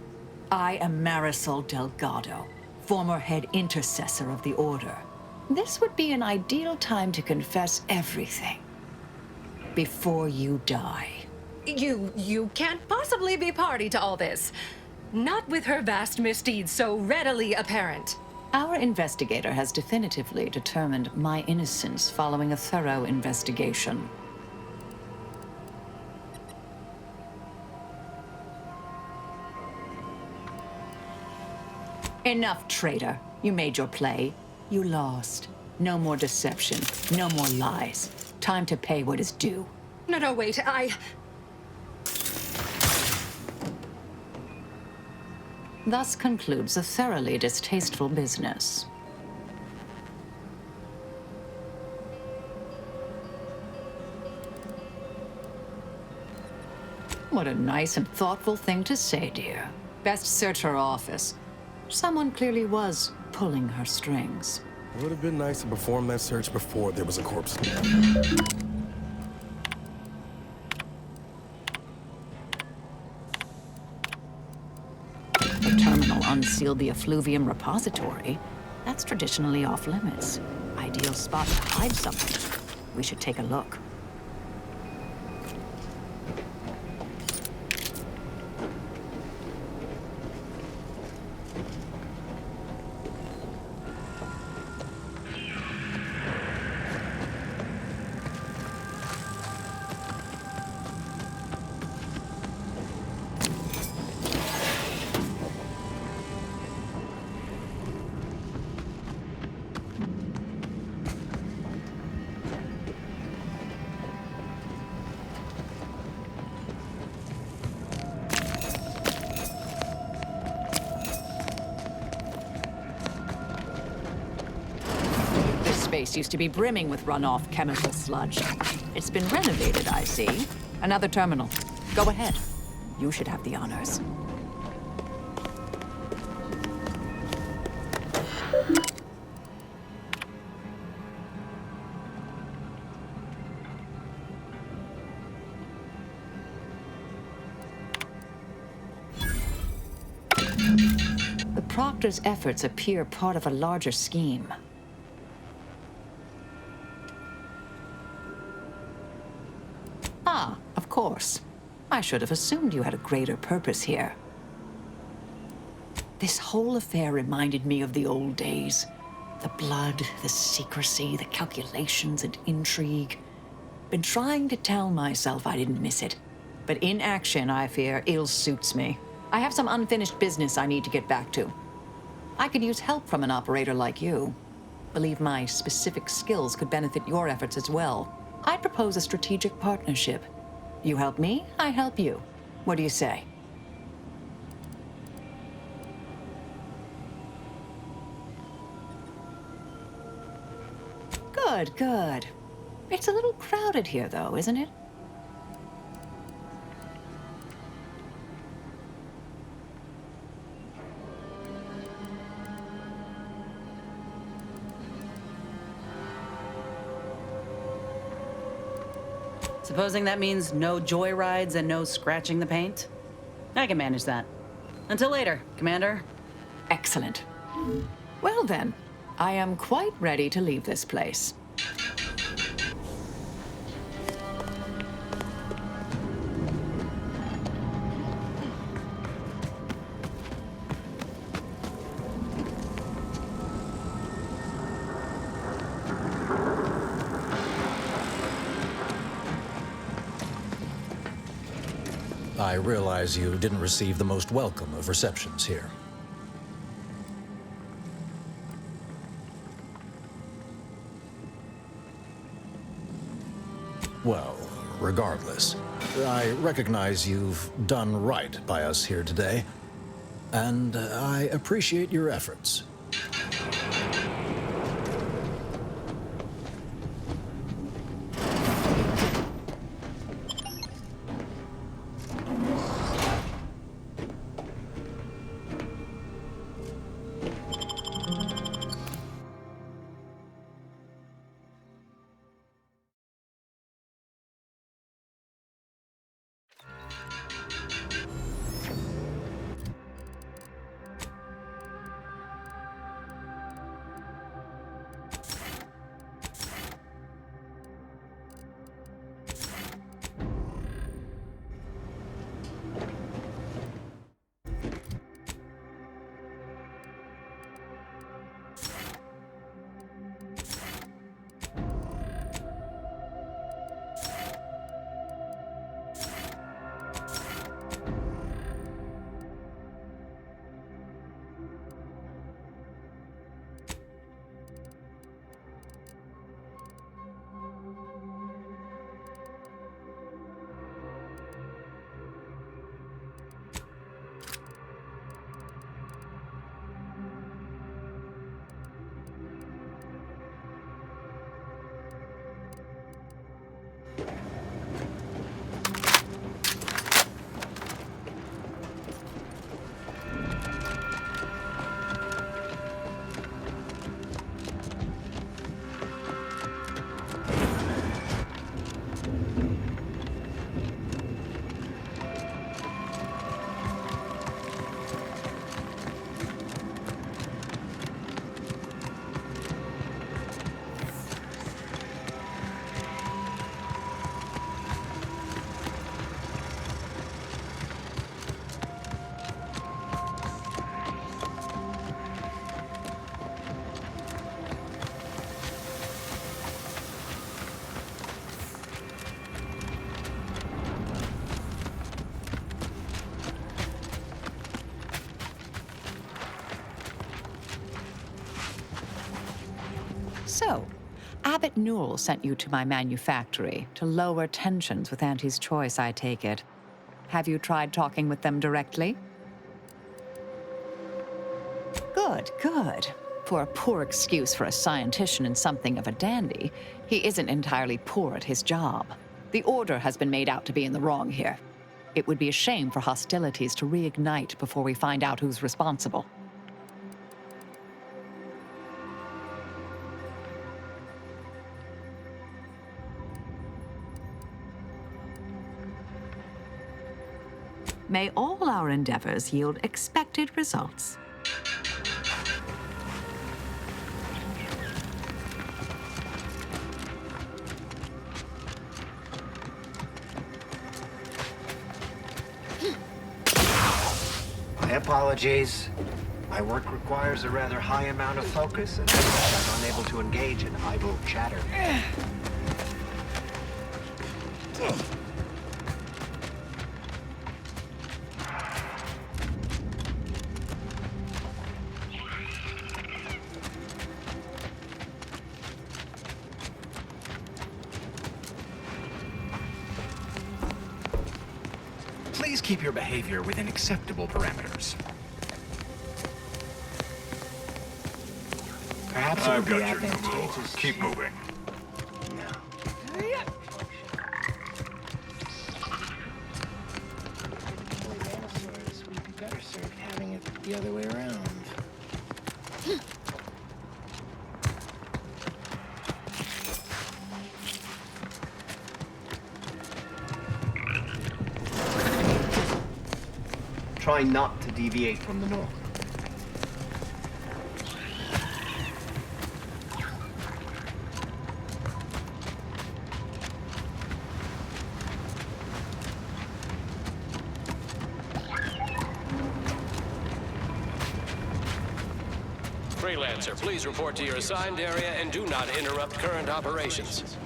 I am Marisol Delgado, former head intercessor of the Order. This would be an ideal time to confess everything. Before you die. You can't possibly be party to all this. Not with her vast misdeeds so readily apparent. Our investigator has definitively determined my innocence following a thorough investigation. Enough, traitor. You made your play. You lost. No more deception. No more lies. Time to pay what is due. No, wait, Thus concludes a thoroughly distasteful business. What a nice and thoughtful thing to say, dear. Best search her office. Someone clearly was pulling her strings. It would have been nice to perform that search before there was a corpse. The terminal unsealed the effluvium repository. That's traditionally off limits. Ideal spot to hide something. We should take a look. Space used to be brimming with runoff chemical sludge. It's been renovated, I see. Another terminal. Go ahead. You should have the honors. The Proctor's efforts appear part of a larger scheme. Ah, of course. I should have assumed you had a greater purpose here. This whole affair reminded me of the old days. The blood, the secrecy, the calculations and intrigue. Been trying to tell myself I didn't miss it. But in action, I fear, ill suits me. I have some unfinished business I need to get back to. I could use help from an operator like you. Believe my specific skills could benefit your efforts as well. I'd propose a strategic partnership. You help me, I help you. What do you say? Good, good. It's a little crowded here, though, isn't it? Supposing that means no joyrides and no scratching the paint? I can manage that. Until later, Commander. Excellent. Well then, I am quite ready to leave this place. I realize you didn't receive the most welcome of receptions here. Well, regardless, I recognize you've done right by us here today, and I appreciate your efforts. So, Abbott Newell sent you to my manufactory to lower tensions with Auntie's choice, I take it. Have you tried talking with them directly? Good, good. For a poor excuse for a scientician and something of a dandy, he isn't entirely poor at his job. The Order has been made out to be in the wrong here. It would be a shame for hostilities to reignite before we find out who's responsible. May all our endeavors yield expected results. My apologies. My work requires a rather high amount of focus, and I'm unable to engage in idle chatter. Please keep your behavior within acceptable parameters. Perhaps it would be advantageous. Keep moving. We'd be better served having it the other way around. Try not to deviate from the norm. Freelancer, please report to your assigned area and do not interrupt current operations.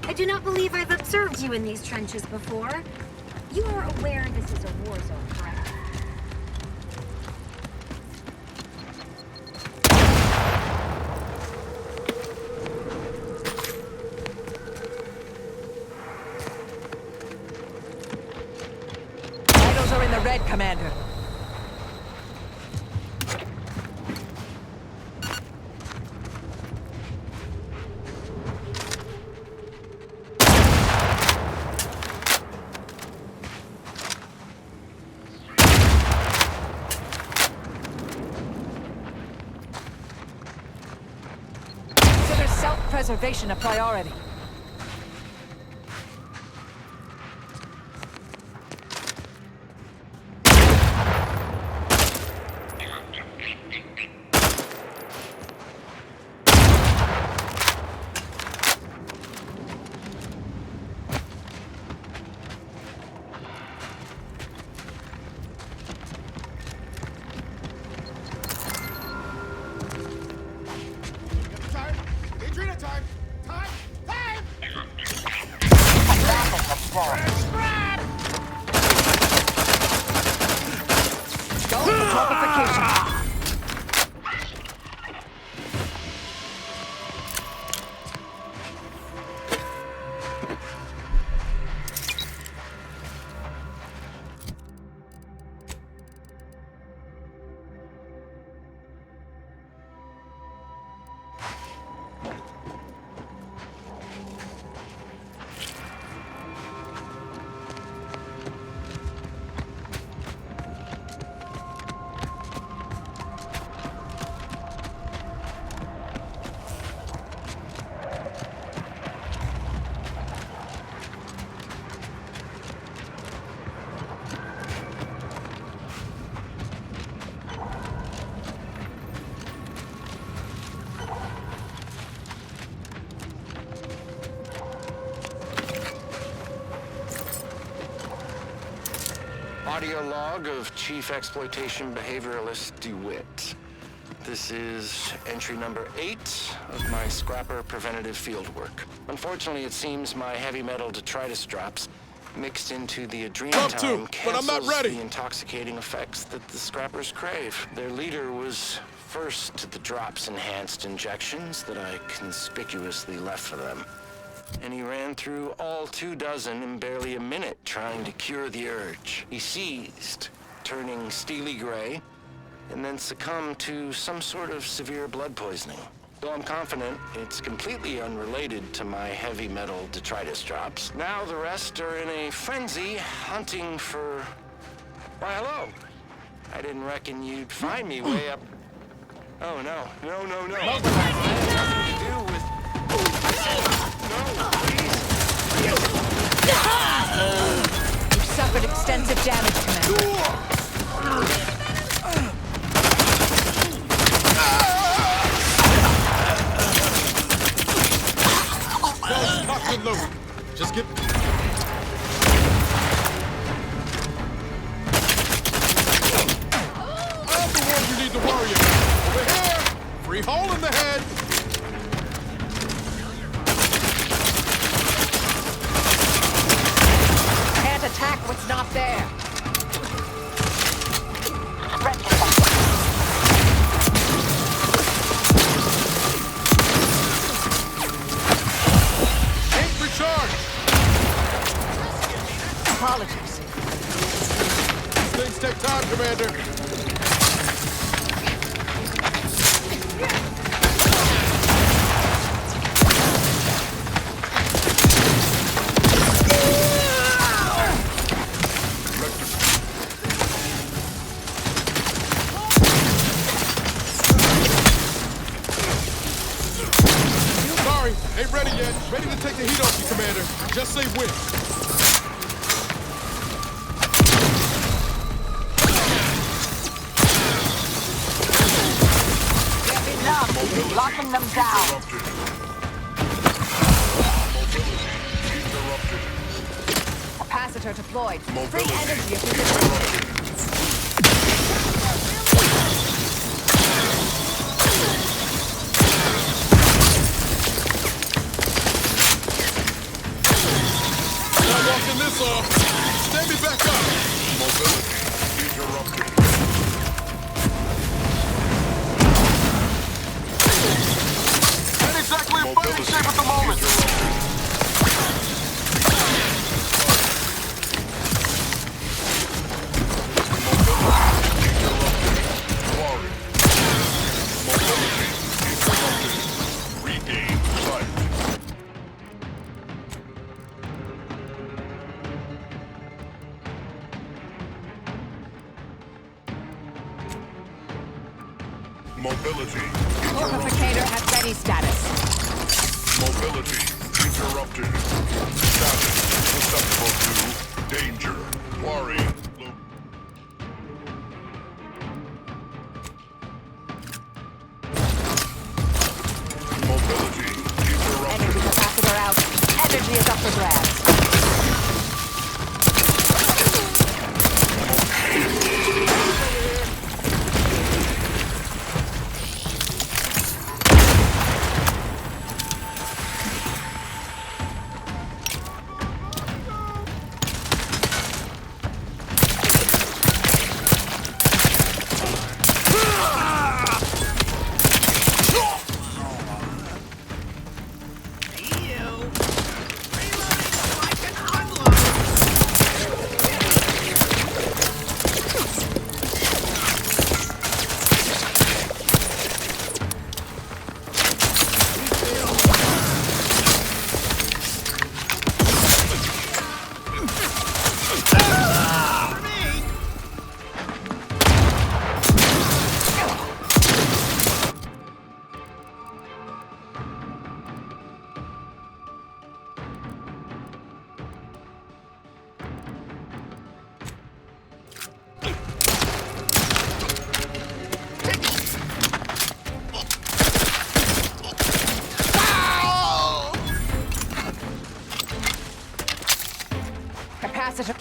I do not believe I've observed you in these trenches before. You are aware this is a war zone, correct? Vitals are in the red, Commander. Consider self-preservation a priority. Time! Adriana time! Time! Time! Go for fortification. Audio log of Chief Exploitation Behavioralist DeWitt. This is entry number 8 of my scrapper preventative field work. Unfortunately, it seems my heavy metal detritus drops mixed into the Up adrenochrome to, but I'm not cancels ready. the intoxicating effects that the scrappers crave. Their leader was first to the drops-enhanced injections that I conspicuously left for them. And he ran through all 24 in barely a minute trying to cure the urge. He seized, turning steely gray, and then succumbed to some sort of severe blood poisoning. Though I'm confident it's completely unrelated to my heavy metal detritus drops. Now the rest are in a frenzy hunting for... Why, hello. I didn't reckon you'd find me way up... Oh, no. No, no, no. I had nothing to do with... No, please. You've suffered extensive damage, Commander. Locked and loaded. Just get... I'm the one you need to worry about. Over here! Free hole in the head! Can't attack what's not there. Ain't recharged! Apologies. Things take time, Commander. Sorry, ain't ready yet. Ready to take the heat off you, Commander. Just say when. Locking them down. Capacitor deployed. Free energy if you can. Not walking this off. Stand me back up. Mobility interrupted. Not exactly in fighting shape at the moment. Regain sight. Mobility Fortificator at ready status. Mobility interrupted. Status susceptible to danger. Quarry. Mobility interrupted. Energy capacitor out. Energy is up for grabs. Capacitor.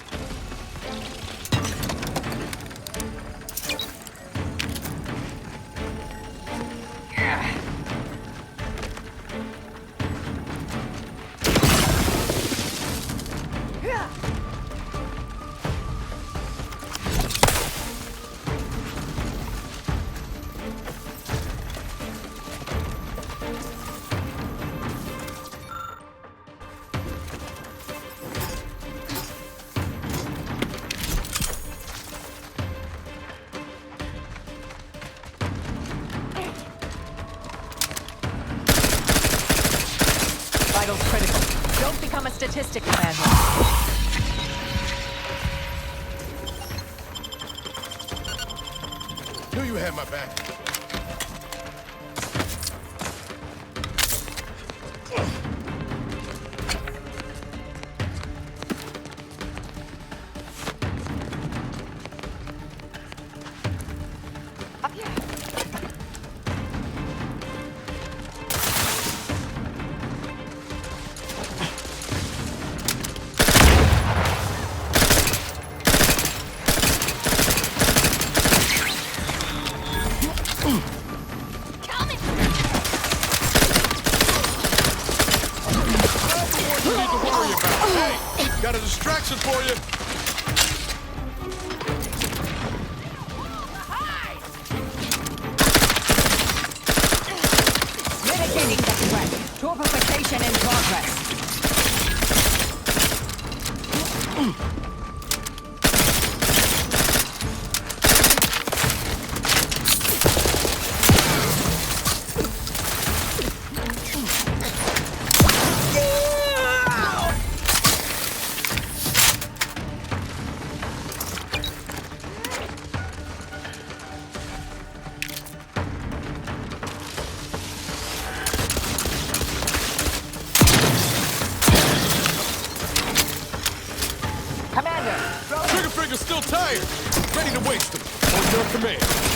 statistic, Commander. Knew you had my back. Got a distraction for you. Mitigating the threat. Torpification in progress. Trigger finger's still tired. Ready to waste them. On your command.